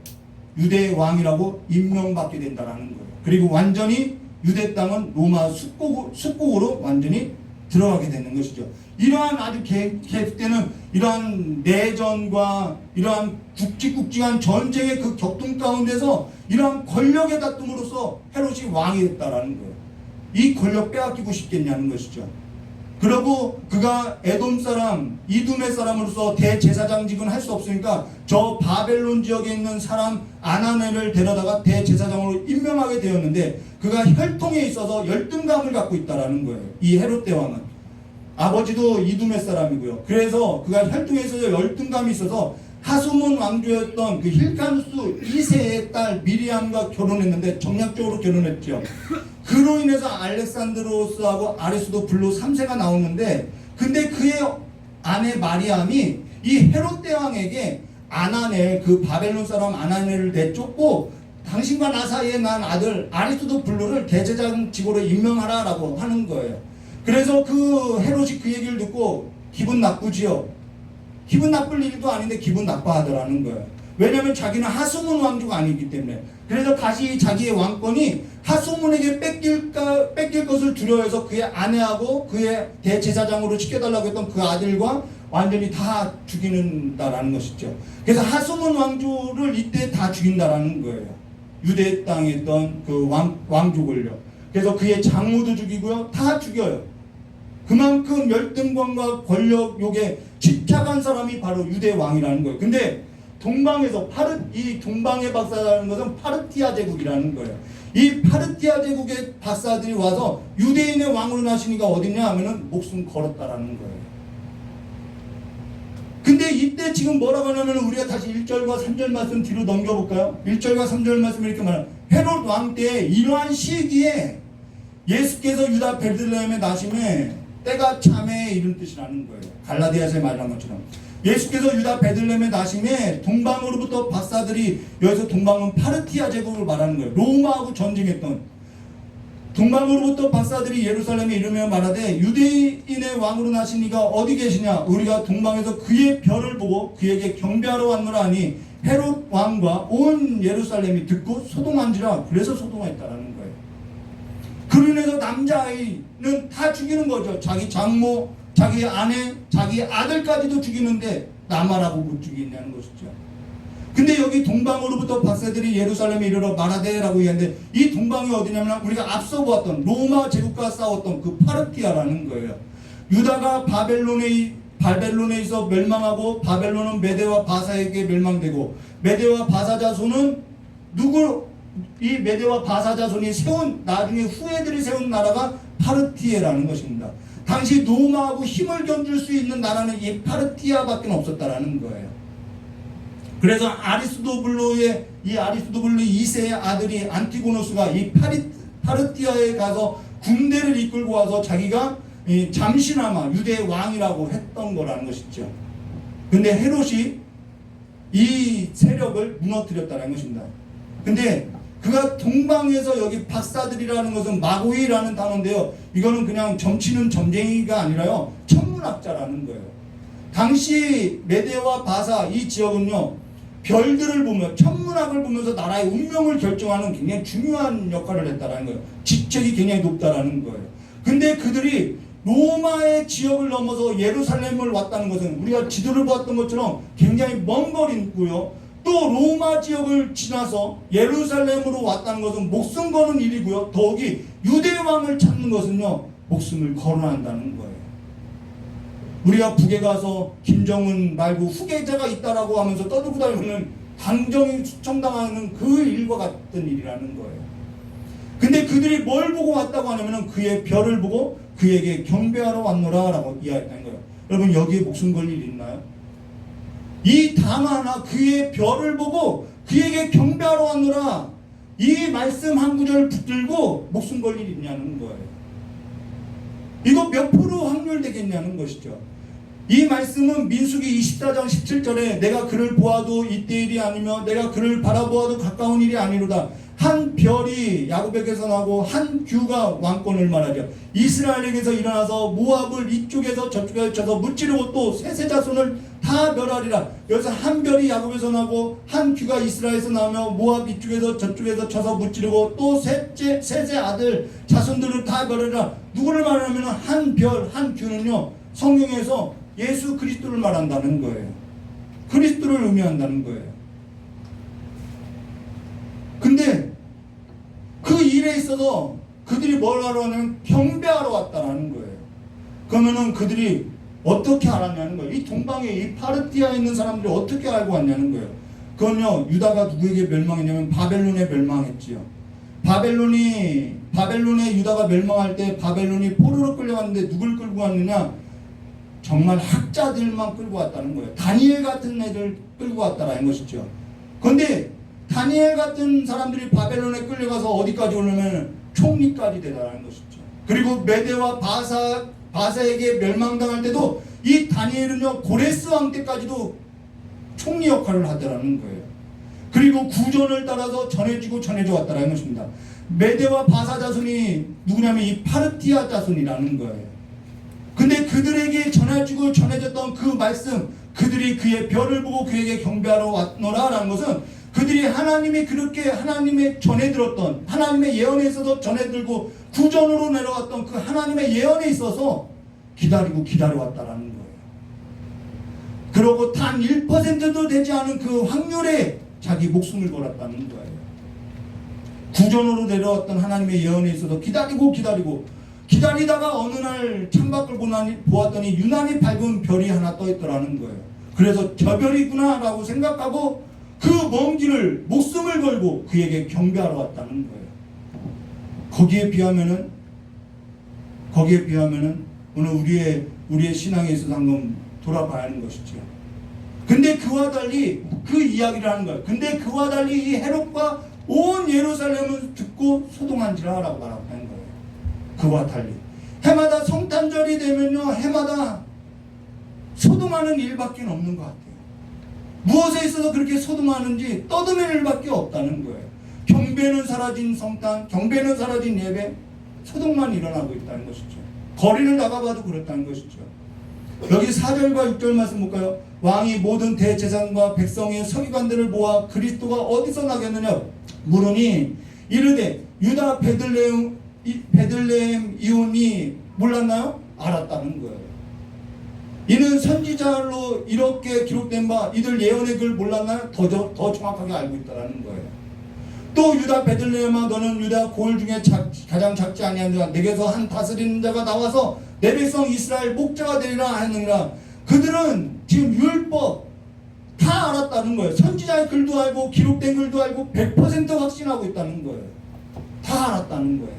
유대 왕이라고 임명받게 된다는 거예요. 그리고 완전히 유대 땅은 로마 숙국으로 완전히 들어가게 되는 것이죠. 이러한 아주 계속되는 이러한 내전과 이러한 굵직굵직한 전쟁의 그 격동 가운데서 이러한 권력의 다툼으로써 헤롯이 왕이 됐다라는 거예요. 이 권력 빼앗기고 싶겠냐는 것이죠. 그러고 그가 에돔 사람, 이두메 사람으로서 대제사장직은 할 수 없으니까 저 바벨론 지역에 있는 사람 아나네를 데려다가 대제사장으로 임명하게 되었는데, 그가 혈통에 있어서 열등감을 갖고 있다라는 거예요. 이 헤롯 대왕은 아버지도 이두메 사람이고요. 그래서 그가 혈통에 있어서 열등감이 있어서 하수문 왕조였던 그 힐카누스 2세의 딸 미리암과 결혼했는데, 정략적으로 결혼했죠. 그로 인해서 알렉산드로스하고 아리스토블루 3세가 나오는데, 근데 그의 아내 마리암이 이 헤롯 대왕에게 아나넬, 그 바벨론 사람 아나넬을 내쫓고 당신과 나 사이에 난 아들 아리스토블루를 대제사장직으로 임명하라라고 하는 거예요. 그래서 그 헤롯이 그 얘기를 듣고 기분 나쁘지요. 기분 나쁠 일도 아닌데 기분 나빠하더라는 거예요. 왜냐하면 자기는 하수문 왕조가 아니기 때문에. 그래서 다시 자기의 왕권이 하수문에게 뺏길 것을 두려워해서 그의 아내하고 그의 대제사장으로 시켜달라고 했던 그 아들과 완전히 다 죽이는다라는 것이죠. 그래서 하수문 왕조를 이때 다 죽인다라는 거예요. 유대 땅에 있던 그 왕족을요. 그래서 그의 장모도 죽이고요. 다 죽여요. 그만큼 열등감과 권력 욕에 집착한 사람이 바로 유대 왕이라는 거예요. 근데 동방에서 이 동방의 박사라는 것은 파르티아 제국이라는 거예요. 이 파르티아 제국의 박사들이 와서 유대인의 왕으로 나시니까 어디냐 하면은 목숨 걸었다라는 거예요. 근데 이때 지금 뭐라고 하냐면 우리가 다시 1절과 3절 말씀 뒤로 넘겨볼까요? 1절과 3절 말씀 이렇게 말해요. 헤롯 왕 때 이러한 시기에 예수께서 유다 베들레헴에 나심에 때가 참에 이런 뜻이라는 거예요. 갈라디아서에 말한 것처럼 예수께서 유다 베들레헴에 나심에 동방으로부터 박사들이, 여기서 동방은 파르티아 제국을 말하는 거예요. 로마하고 전쟁했던 동방으로부터 박사들이 예루살렘에 이르며 말하되 유대인의 왕으로 나신 이가 어디 계시냐? 우리가 동방에서 그의 별을 보고 그에게 경배하러 왔노라 하니 헤롯 왕과 온 예루살렘이 듣고 소동한지라. 그래서 소동했다라는 거예요. 그로 인해서 남자아이는 다 죽이는 거죠. 자기 장모, 자기 아내, 자기 아들까지도 죽이는데 나만하고 못 죽이냐는 것이죠. 근데 여기 동방으로부터 박사들이 예루살렘에 이르러 말하되라고 얘기하는데, 이 동방이 어디냐면 우리가 앞서 보았던 로마 제국과 싸웠던 그 파르티아라는 거예요. 유다가 바벨론에서 멸망하고 바벨론은 메대와 바사에게 멸망되고, 메대와 바사 자손은 이 메대와 바사 자손이 세운, 나중에 후예들이 세운 나라가 파르티아라는 것입니다. 당시 로마하고 힘을 견줄 수 있는 나라는 이 파르티아밖에 없었다라는 거예요. 그래서 아리스도블루 2세의 아들이 안티고노스가 이 파르티아에 가서 군대를 이끌고 와서 자기가 잠시나마 유대 왕이라고 했던 거라는 것이죠. 근데 헤롯이 이 세력을 무너뜨렸다는 것입니다. 근데 그가 동방에서, 여기 박사들이라는 것은 마고이라는 단어인데요, 이거는 그냥 점치는 점쟁이가 아니라요, 천문학자라는 거예요. 당시 메대와 바사 이 지역은요, 별들을 보며, 천문학을 보면서 나라의 운명을 결정하는 굉장히 중요한 역할을 했다라는 거예요. 직책이 굉장히 높다라는 거예요. 근데 그들이 로마의 지역을 넘어서 예루살렘을 왔다는 것은 우리가 지도를 보았던 것처럼 굉장히 먼 거리고요, 또 로마 지역을 지나서 예루살렘으로 왔다는 것은 목숨 거는 일이고요, 더욱이 유대왕을 찾는 것은요, 목숨을 걸어야 한다는 거예요. 우리가 북에 가서 김정은 말고 후계자가 있다라고 하면서 떠들고 다니면 당정이 추청당하는 그 일과 같은 일이라는 거예요. 근데 그들이 뭘 보고 왔다고 하냐면 그의 별을 보고 그에게 경배하러 왔노라 라고 이야기했다는 거예요. 여러분, 여기에 목숨 걸 일이 있나요? 이 단어 하나, 그의 별을 보고 그에게 경배하러 왔노라, 이 말씀 한 구절 붙들고 목숨 걸 일이 있냐는 거예요. 이거 몇 프로 확률 되겠냐는 것이죠. 이 말씀은 민수기 24장 17절에 내가 그를 보아도 이때 일이 아니며 내가 그를 바라보아도 가까운 일이 아니로다. 한 별이 야곱에게서 나고 한 규가 왕권을 말하죠. 이스라엘에게서 일어나서 모압을 이쪽에서 저쪽에 쳐서 무찌르고 또 셋의 자손을 다 멸하리라. 여기서 한 별이 야곱에서 나고 한 규가 이스라엘에서 나오며 모압 이쪽에서 저쪽에서 쳐서 무찌르고 또 셋의 아들 자손들을 다 멸하리라. 누구를 말하냐면 한 별, 한 규는요, 성경에서 예수 그리스도를 말한다는 거예요. 그리스도를 의미한다는 거예요. 근데 그 일에 있어서 그들이 뭘 하러 왔냐면 경배하러 왔다라는 거예요. 그러면은 그들이 어떻게 알았냐는 거예요. 이 동방에, 이 파르티아에 있는 사람들이 어떻게 알고 왔냐는 거예요. 그건요, 유다가 누구에게 멸망했냐면 바벨론에 멸망했지요. 바벨론에 유다가 멸망할 때 바벨론이 포로로 끌려갔는데 누굴 끌고 왔느냐? 정말 학자들만 끌고 왔다는 거예요. 다니엘 같은 애들 끌고 왔다라는 것이죠. 그런데 다니엘 같은 사람들이 바벨론에 끌려가서 어디까지 오려면 총리까지 되다라는 것이죠. 그리고 메대와 바사에게 멸망당할 때도 이 다니엘은요, 고레스 왕 때까지도 총리 역할을 하더라는 거예요. 그리고 구전을 따라서 전해지고 전해져 왔다라는 것입니다. 메대와 바사 자손이 누구냐면 이 파르티아 자손이라는 거예요. 근데 그들에게 전해지고 전해졌던 그 말씀, 그들이 그의 별을 보고 그에게 경배하러 왔노라 라는 것은 그들이 하나님이 그렇게 하나님의 전해들었던, 하나님의 예언에 있어서 전해들고 구전으로 내려왔던 그 하나님의 예언에 있어서 기다려왔다라는 거예요. 그러고 단 1%도 되지 않은 그 확률에 자기 목숨을 걸었다는 거예요. 구전으로 내려왔던 하나님의 예언에 있어서 기다리고 기다리다가 어느 날 창밖을 보았더니 유난히 밝은 별이 하나 떠 있더라는 거예요. 그래서 저 별이구나 라고 생각하고 그 먼 길을 목숨을 걸고 그에게 경배하러 왔다는 거예요. 거기에 비하면은 오늘 우리의 신앙에 있어서 한번 돌아봐야 하는 것이죠. 근데 그와 달리 그 이야기를 하는 거예요. 근데 그와 달리 이 헤롯과 온 예루살렘을 듣고 소동한지라 라고 말하는 거예요. 그와 달리 해마다 성탄절이 되면요, 해마다 소동하는 일밖에 없는 것 같아요. 무엇에 있어서 그렇게 소동하는지 떠드는 일밖에 없다는 거예요. 경배는 사라진 성탄, 경배는 사라진 예배, 소동만 일어나고 있다는 것이죠. 거리를 나가봐도 그렇다는 것이죠. 여기 4절과 6절 말씀 볼까요? 왕이 모든 대제사장과 백성의 서기관들을 모아 그리스도가 어디서 나겠느냐 물으니 이르되 유다 베들레헴 이온이 몰랐나요? 알았다는 거예요. 이는 선지자로 이렇게 기록된 바 이들 예언의 글 몰랐나요? 더 정확하게 알고 있다는 거예요. 또 유다 베들레헴아 너는 유다 고을 중에 가장 작지 아니하니라 내게서 한 다스리는 자가 나와서 내 백성 이스라엘 목자가 되리라 하느니라. 그들은 지금 율법 다 알았다는 거예요. 선지자의 글도 알고 기록된 글도 알고 100% 확신하고 있다는 거예요. 다 알았다는 거예요.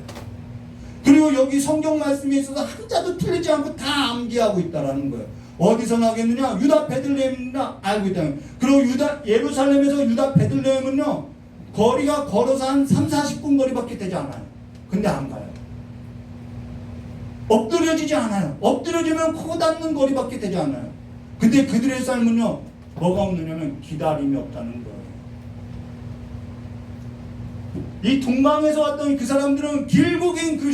그리고 여기 성경 말씀에 있어서 한자도 틀리지 않고 다 암기하고 있다는 거예요. 어디서 나겠느냐? 유다 베들레헴이라 알고 있다는 거예요. 그리고 예루살렘에서 유다 베들레헴은요 거리가 걸어서 한 3-40분 거리밖에 되지 않아요. 근데 안 가요. 엎드려지지 않아요. 엎드려지면 코 닿는 거리밖에 되지 않아요. 근데 그들의 삶은요 뭐가 없느냐면 기다림이 없다는 거예요. 이 동방에서 왔던 그 사람들은 길고 긴 그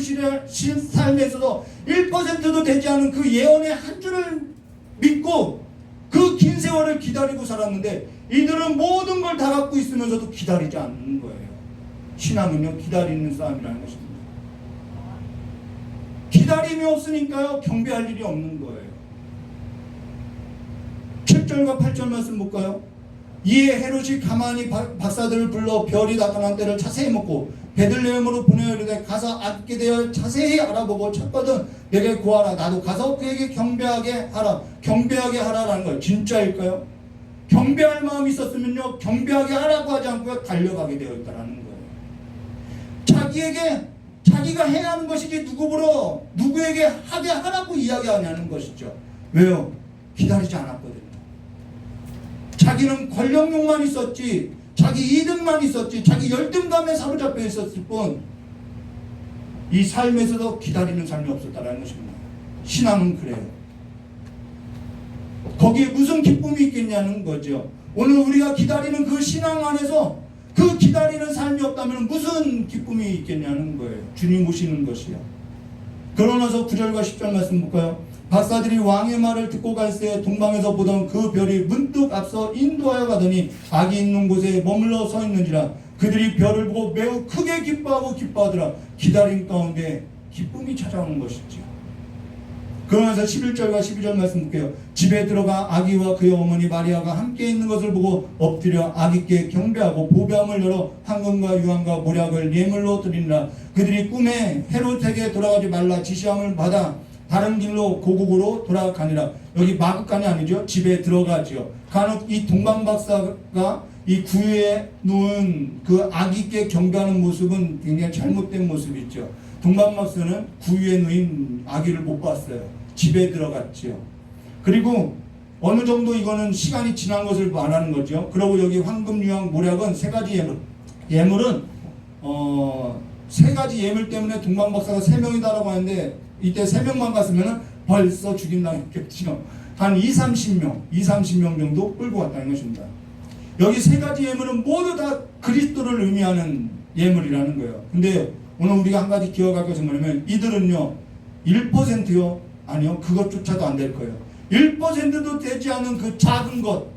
삶에 있어서 1%도 되지 않은 그 예언의 한 줄을 믿고 그 긴 세월을 기다리고 살았는데 이들은 모든 걸 다 갖고 있으면서도 기다리지 않는 거예요. 신앙은요 기다리는 싸움이라는 것입니다. 기다림이 없으니까요 경배할 일이 없는 거예요. 7절과 8절 말씀 볼까요? 이에 헤롯이 가만히 박사들을 불러 별이 나타난 때를 자세히 묻고 베들레헴으로 보내어 이르되 가서 앉게 되어 자세히 알아보고 찾거든 내게 구하라. 나도 가서 그에게 경배하게 하라. 경배하게 하라라는 거예요. 진짜일까요? 경배할 마음이 있었으면요 경배하게 하라고 하지 않고 달려가게 되어 있다는 거예요. 자기가 해야 하는 것이지 누구에게 하게 하라고 이야기하냐는 것이죠. 왜요? 기다리지 않았거든요. 자기는 권력욕만 있었지, 자기 이득만 있었지, 자기 열등감에 사로잡혀 있었을 뿐 이 삶에서도 기다리는 삶이 없었다는 것입니다. 신앙은 그래요. 거기에 무슨 기쁨이 있겠냐는 거죠. 오늘 우리가 기다리는 그 신앙 안에서 그 기다리는 삶이 없다면 무슨 기쁨이 있겠냐는 거예요. 주님 오시는 것이요. 그러나서 9절과 10절 말씀 볼까요? 박사들이 왕의 말을 듣고 갈새 동방에서 보던 그 별이 문득 앞서 인도하여 가더니 악이 있는 곳에 머물러 서 있는지라. 그들이 별을 보고 매우 크게 기뻐하더라. 기다림 가운데 기쁨이 찾아오는 것이죠. 그러면서 11절과 12절 말씀 볼게요. 집에 들어가 아기와 그의 어머니 마리아가 함께 있는 것을 보고 엎드려 아기께 경배하고 보배함을 열어 황금과 유황과 모략을 예물로 드리니라. 그들이 꿈에 헤롯에게 돌아가지 말라 지시함을 받아 다른 길로 고국으로 돌아가니라. 여기 마국간이 아니죠. 집에 들어가지요. 간혹 이 동방박사가 이 구유에 누운 그 아기께 경배하는 모습은 굉장히 잘못된 모습이죠. 동방박사는 구유에 누인 아기를 못 봤어요. 집에 들어갔지요. 그리고 어느 정도 이거는 시간이 지난 것을 말하는 거죠. 그리고 여기 황금, 유황, 모략은 세 가지 예물. 예물은 세 가지 예물 때문에 동방박사가 3명이다라고 하는데 이때 3명만 갔으면 벌써 죽인다겠죠. 한 20-30명 정도 끌고 왔다는 것입니다. 여기 세 가지 예물은 모두 다 그리스도를 의미하는 예물이라는 거예요. 근데 오늘 우리가 한 가지 기억할 것은 뭐냐면 이들은요 1%요? 아니요, 그것조차도 안 될 거예요. 1%도 되지 않은 그 작은 것,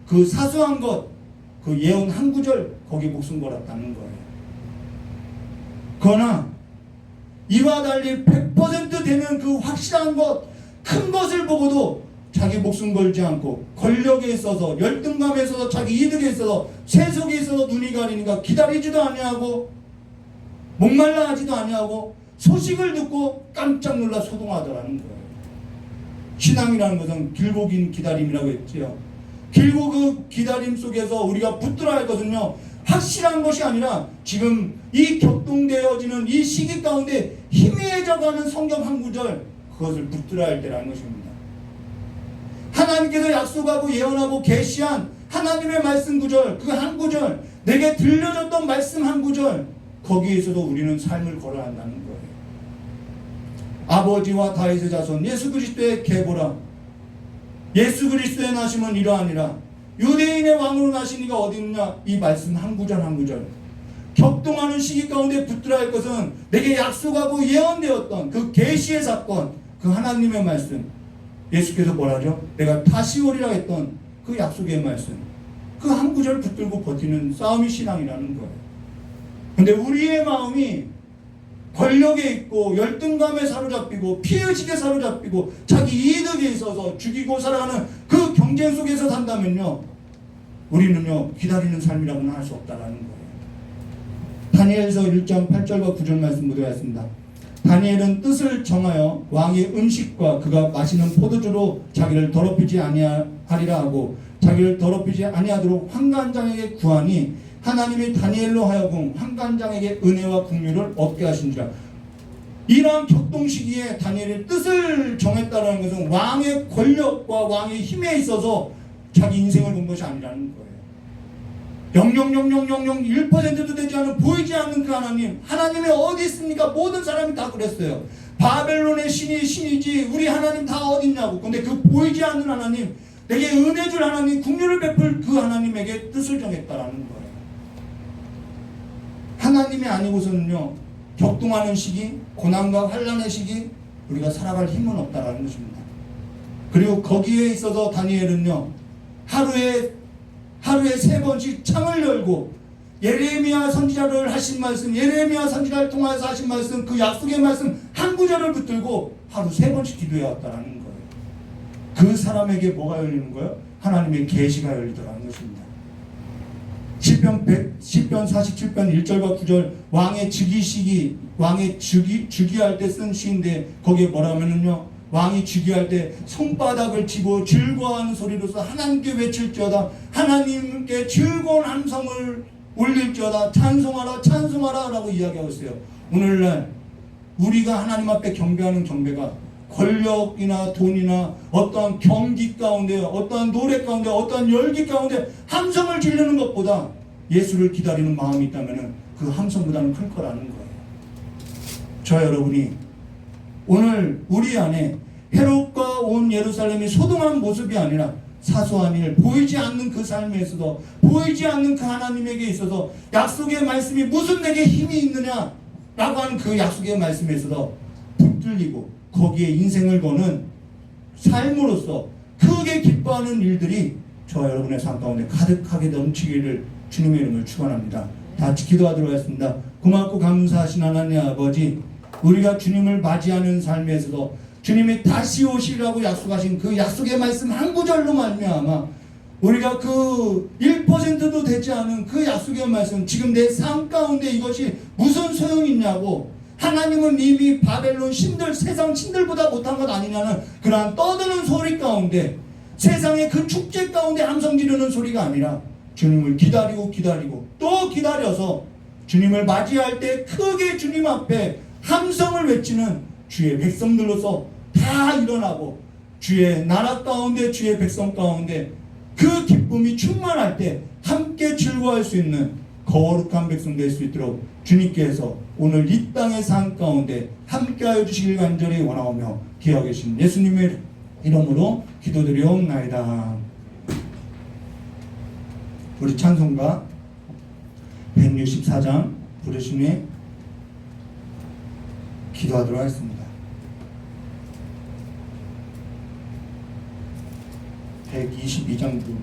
그 사소한 것, 그 예언 한 구절 거기 목숨 걸었다는 거예요. 그러나 이와 달리 100% 되는 그 확실한 것, 큰 것을 보고도 자기 목숨 걸지 않고 권력에 있어서 열등감에 있어서 자기 이득에 있어서 세속에 있어서 눈이 가리니까 기다리지도 아니하고 목말라 하지도 아니하고 소식을 듣고 깜짝 놀라 소동하더라는 거예요. 신앙이라는 것은 길고 긴 기다림이라고 했지요. 길고 그 기다림 속에서 우리가 붙들어야 할 것은요, 확실한 것이 아니라 지금 이 격동되어지는 이 시기 가운데 희미해져가는 성경 한 구절, 그것을 붙들어야 할 때라는 것입니다. 하나님께서 약속하고 예언하고 계시한 하나님의 말씀 구절, 그 한 구절, 내게 들려줬던 말씀 한 구절, 거기에서도 우리는 삶을 걸어야 한다는 거예요. 아버지와 다윗의 자손 예수 그리스도의 계보라. 예수 그리스도의 나심은 이러하니라. 유대인의 왕으로 나신 이가 어디 있느냐. 이 말씀 한 구절 한 구절, 격동하는 시기 가운데 붙들어야 할 것은 내게 약속하고 예언되었던 그 계시의 사건, 그 하나님의 말씀. 예수께서 뭐라죠? 내가 다시 오리라 했던 그 약속의 말씀, 그 한 구절 붙들고 버티는 싸움이 신앙이라는 거예요. 근데 우리의 마음이 권력에 있고 열등감에 사로잡히고 피해의식에 사로잡히고 자기 이득에 있어서 죽이고 살아가는 그 경쟁 속에서 산다면요, 우리는요 기다리는 삶이라고는 할 수 없다라는 거예요. 다니엘서 1장 8절과 9절 말씀 묻어왔습니다. 다니엘은 뜻을 정하여 왕의 음식과 그가 마시는 포도주로 자기를 더럽히지 아니하리라 하고 자기를 더럽히지 아니하도록 환관장에게 구하니 하나님이 다니엘로 하여금 환관장에게 은혜와 긍휼을 얻게 하신지라. 이러한 격동 시기에 다니엘의 뜻을 정했다는 것은 왕의 권력과 왕의 힘에 있어서 자기 인생을 본 것이 아니라는 거예요. 0.00001%도 되지 않은 보이지 않는 그 하나님, 하나님이 어디 있습니까? 모든 사람이 다 그랬어요. 바벨론의 신이 신이지 우리 하나님 다 어디 있냐고. 근데 그 보이지 않는 하나님, 내게 은혜 줄 하나님, 긍휼을 베풀 그 하나님에게 뜻을 정했다라는 거예요. 하나님이 아니고서는요, 격동하는 시기, 고난과 환난의 시기, 우리가 살아갈 힘은 없다라는 것입니다. 그리고 거기에 있어서 다니엘은요, 하루에 3번씩 창을 열고 예레미야 선지자를 하신 말씀, 예레미야 선지자를 통해서 하신 말씀, 그 약속의 말씀 한 구절을 붙들고 하루 3번씩 기도해 왔다라는 거예요. 그 사람에게 뭐가 열리는 거예요? 하나님의 계시가 열리더라는 것입니다. 시편 47편 1절과 9절, 왕의 즉위 시기, 왕의 즉위할 때 쓴 시인데 거기에 뭐라면은요, 왕이 즉위할 때 손바닥을 치고 즐거워하는 소리로서 하나님께 외칠지어다. 하나님께 즐거운 함성을 올릴지어다. 찬송하라 찬송하라 라고 이야기하고 있어요. 오늘날 우리가 하나님 앞에 경배하는 경배가 권력이나 돈이나 어떠한 경기 가운데, 어떠한 노래 가운데, 어떠한 열기 가운데 함성을 지르는 것보다 예수를 기다리는 마음이 있다면 그 함성보다는 클 거라는 거예요. 저 여러분이 오늘 우리 안에 헤롯과 온 예루살렘이 소동한 모습이 아니라 사소한 일, 보이지 않는 그 삶에서도, 보이지 않는 그 하나님에게 있어서 약속의 말씀이 무슨 내게 힘이 있느냐 라고 하는 그 약속의 말씀에서도 붙들리고 거기에 인생을 거는 삶으로서 크게 기뻐하는 일들이 저와 여러분의 삶 가운데 가득하게 넘치기를 주님의 이름을 축원합니다. 다 같이 기도하도록 하겠습니다. 고맙고 감사하신 하나님 아버지, 우리가 주님을 맞이하는 삶에서도 주님이 다시 오시라고 약속하신 그 약속의 말씀 한 구절로 말미암아 우리가 그 1%도 되지 않은 그 약속의 말씀, 지금 내 삶 가운데 이것이 무슨 소용이 있냐고, 하나님은 이미 바벨론 신들, 세상 신들보다 못한 것 아니냐는 그러한 떠드는 소리 가운데, 세상의 그 축제 가운데 함성 지르는 소리가 아니라 주님을 기다리고 또 기다려서 주님을 맞이할 때 크게 주님 앞에 함성을 외치는 주의 백성들로서 다 일어나고, 주의 나라 가운데, 주의 백성 가운데 그 기쁨이 충만할 때 함께 즐거워할 수 있는 거룩한 백성 될 수 있도록 주님께서 오늘 이 땅의 삶 가운데 함께하여 주시길 간절히 원하오며 기하고 계신 예수님의 이름으로 기도드리옵나이다. 우리 찬송가 164장 부르시니 기도하도록 하겠습니다. 122장 부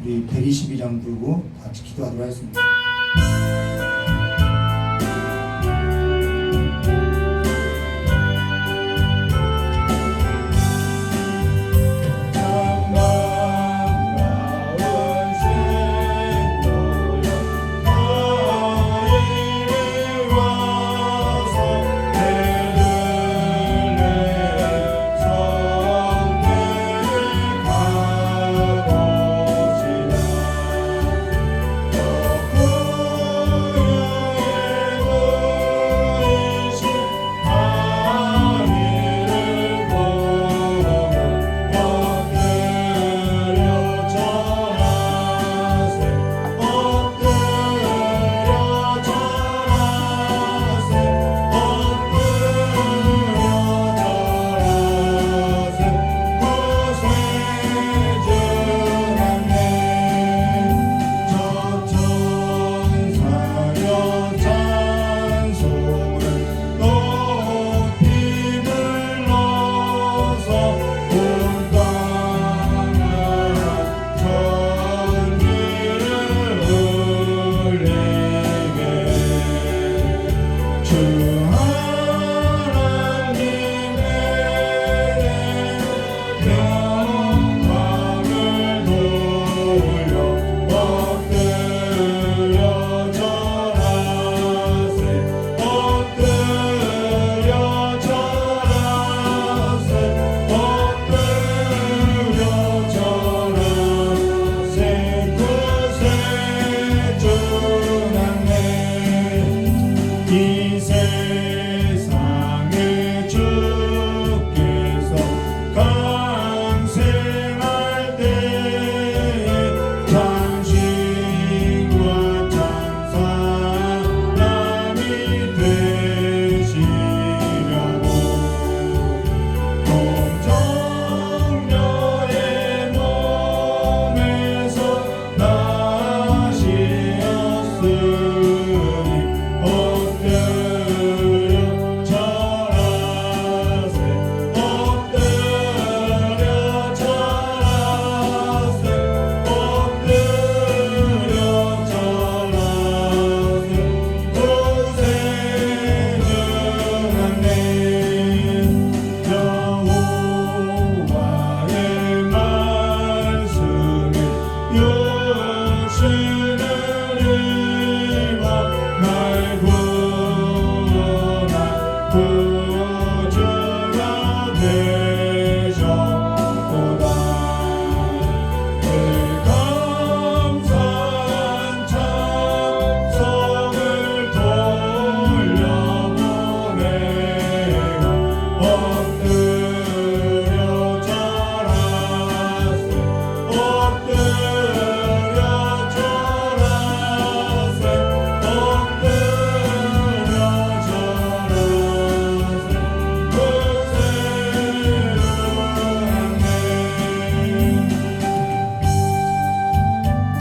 우리 122장 부르고 같이 기도하도록 하겠습니다. 참 반가운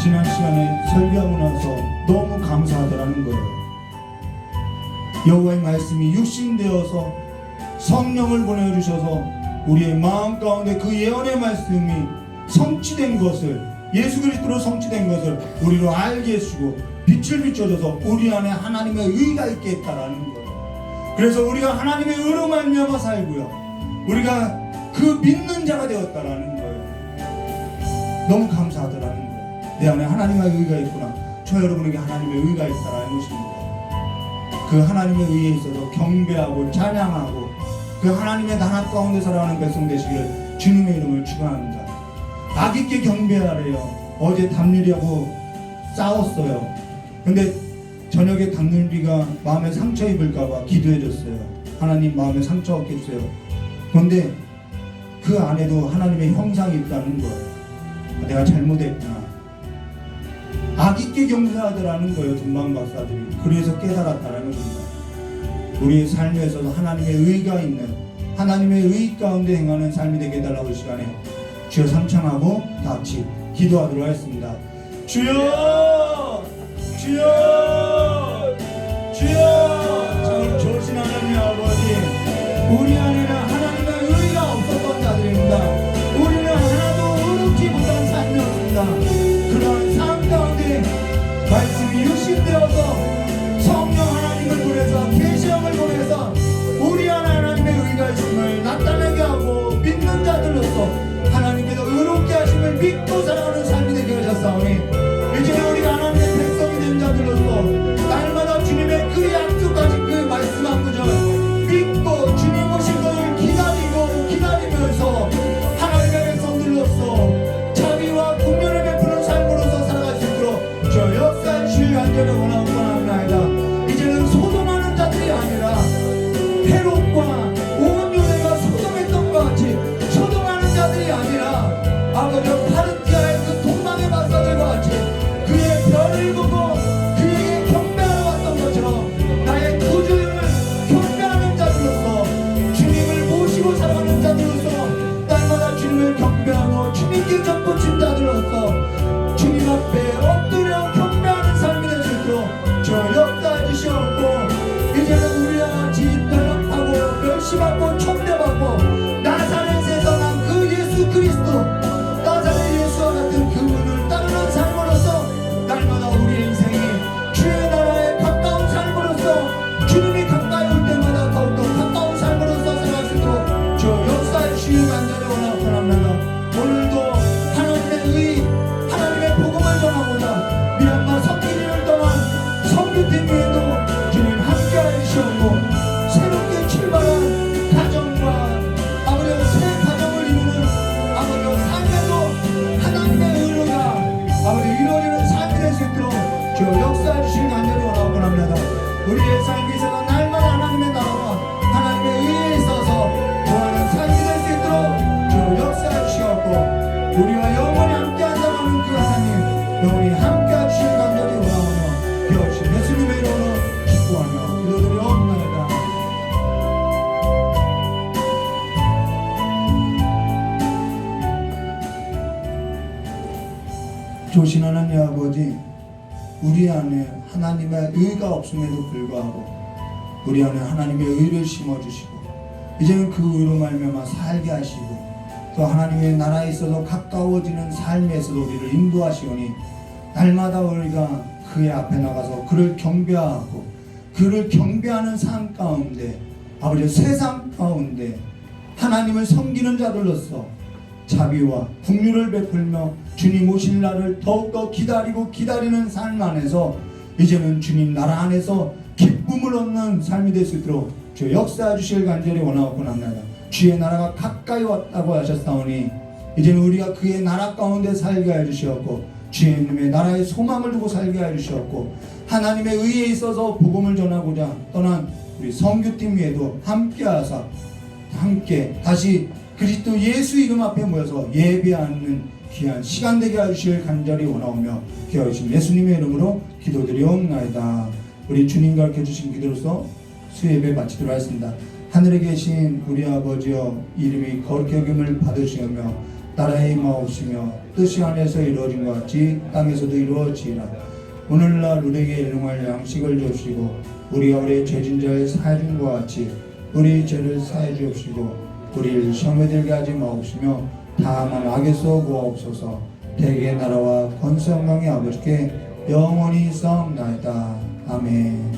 지난 시간에 설교하고 나서 너무 감사하더라는 거예요. 여호와의 말씀이 육신되어서 성령을 보내주셔서 우리의 마음 가운데 그 예언의 말씀이 성취된 것을, 예수 그리스도로 성취된 것을 우리로 알게 해주시고 빛을 비춰줘서 우리 안에 하나님의 의가 있게 했다라는 거예요. 그래서 우리가 하나님의 의로 말미암아 살고요, 우리가 그 믿는 자가 되었다라는 거예요. 너무 감사하더라는 거예요. 내 안에 하나님의 의가 있구나. 저 여러분에게 하나님의 의가 있다라는 것입니다. 그 하나님의 의에 있어서 경배하고 찬양하고 그 하나님의 나라 가운데 살아가는 백성 되시기를 주님의 이름을 축원합니다. 악있게 경배하래요. 어제 담누리하고 싸웠어요. 근데 저녁에 담누리가 마음에 상처 입을까봐 기도해줬어요. 하나님 마음에 상처 없게 해주세요. 그런데 그 안에도 하나님의 형상이 있다는 거예요. 내가 잘못했구나. 악있게 경배하더라는 거예요. 전방 박사들이. 그래서 깨달았다는 겁니다. 우리의 삶에 있어서 하나님의 의가 있는, 하나님의 의 가운데 행하는 삶이 되게 해달라고 이 시간에 주여 삼창하고 다 같이 기도하도록 하겠습니다. 주여, 주여, 주여. 참 좋으신 하나님 아버지, 우리 안에는 하나님의 의가 없었던 자들입니다. 우리는 하나도 의롭지 못한 삶이었습니다. 그러한 삶 가운데 말씀이 육신되어서 성령 하나님을 보내서 계시형을 보내서 우리 안에 하나님의 의가 있음을 나타내게 하고 믿는 자들로서 하나님께서 의롭게 하심을 믿고 살아가는 삶이 되게 하셨사오니 이제 우리가 하나님의 백성이 된 자들로서 날마다 주님의 그 약속하신 그 말씀 한 구절 믿고 주님 오신 것을 기다리면서 하나님의 백성들로서 자비와 국면을 베푸는 삶으로서 살아갈 수 있도록 저 역사의 주의 간절히 원하옵나이다. 이제는 소동하는 자들이 아니라 헤롯과 온 유대가 소동했던 것 같이 소동하는 자들이 아니라 아버지 파르티아의 그 동방의 박사들과 같이 그의 별을 보고 그에게 경배하러 왔던 것처럼 나의 구주님을 경배하는 자들로서 주님을 모시고 살아가는 자들로서 날마다 주님을 경배하고 주님께 접붙인 자들로서 주님 앞에 엎드려 경배하는 삶이 될 수 있도록 저 역사해 주시옵고 이제는 우리와 같이 변함하고 멸시받고 천대받고 나사렛에서 난 그 예수 그리스도 나사렛 예수와 같은 그분을 따르는 삶으로서 날마다 우리의 인생이 주의 나라에 가까운 삶으로서 주님이 가까이 올 때마다 더욱더 가까운 삶으로서 살아갈 수 있도록 저 역사의 주의 간절히 원하옵나이다. 오늘도 하나님의 의, 하나님의 복음을 전하고자 미얀마 선교지를 떠난 선교팀 위에도 주님 함께하여 주시옵고 새롭게 출발한 가정과 아버지와 새 가정을 이루는 아버지와 삶에도 하나님의 의로가 아버지 이루어지는 삶이 될 수 있도록 저 역사해 주시길 간절히 원하고 합니다. 우리의 삶이 있어서 날마다 하나님의 나라와 하나님의 의에 있어서 좋아하는 삶이 될 수 있도록 저 역사해 주시옵고 우리와 영원히 함께 한다는 그 하나님 영원히 함께 하시길 간절히 원하오며 기어주신 예수님의 이름으로 기뻐하며 기도드리옵나이다. 좋으신 하나님 아버지, 우리 안에 하나님의 의가 없음에도 불구하고 우리 안에 하나님의 의를 심어주시고 이제는 그 의로 말미암아 살게 하시고 또 하나님의 나라에 있어서 가까워지는 삶에서도 우리를 인도하시오니 날마다 우리가 그의 앞에 나가서 그를 경배하고 그를 경배하는 삶 가운데 아버지 세상 가운데 하나님을 섬기는 자들로서 자비와 긍휼을 베풀며 주님 오실 날을 더욱더 기다리고 기다리는 삶 안에서 이제는 주님 나라 안에서 기쁨을 얻는 삶이 될 수 있도록 주 역사해 주실 간절히 원하옵고 합니다. 주의 나라가 가까이 왔다고 하셨사오니 이제는 우리가 그의 나라 가운데 살게 해 주시옵고 주님의 나라의 소망을 두고 살게 해 주시옵고 하나님의 의에 있어서 복음을 전하고자 떠난 우리 선교팀 위에도 함께하사 함께 다시 그리스도 예수 이름 앞에 모여서 예배하는 귀한 시간 되게 해주실 간절히 원하오며 기어주신 예수님의 이름으로 기도드리옵나이다. 우리 주님 가르쳐주신 기도로서 수예배 마치도록 하겠습니다. 하늘에 계신 우리 아버지여 이름이 거룩히 여김을 받으시오며 나라의 마옵시며 뜻이 하늘에서 이루어진 것 같이 땅에서도 이루어지이라. 오늘날 우리에게 일용할 양식을 주시고 우리가 우리의 죄진 자를 사해 준 것 같이 우리 죄를 사해 주옵시고 우리를 시험에 들게 하지 마옵시며 다만 악에서 구하옵소서. 대개 나라와 권세 영광의 아버지께 영원히 싸움나이다. 아멘.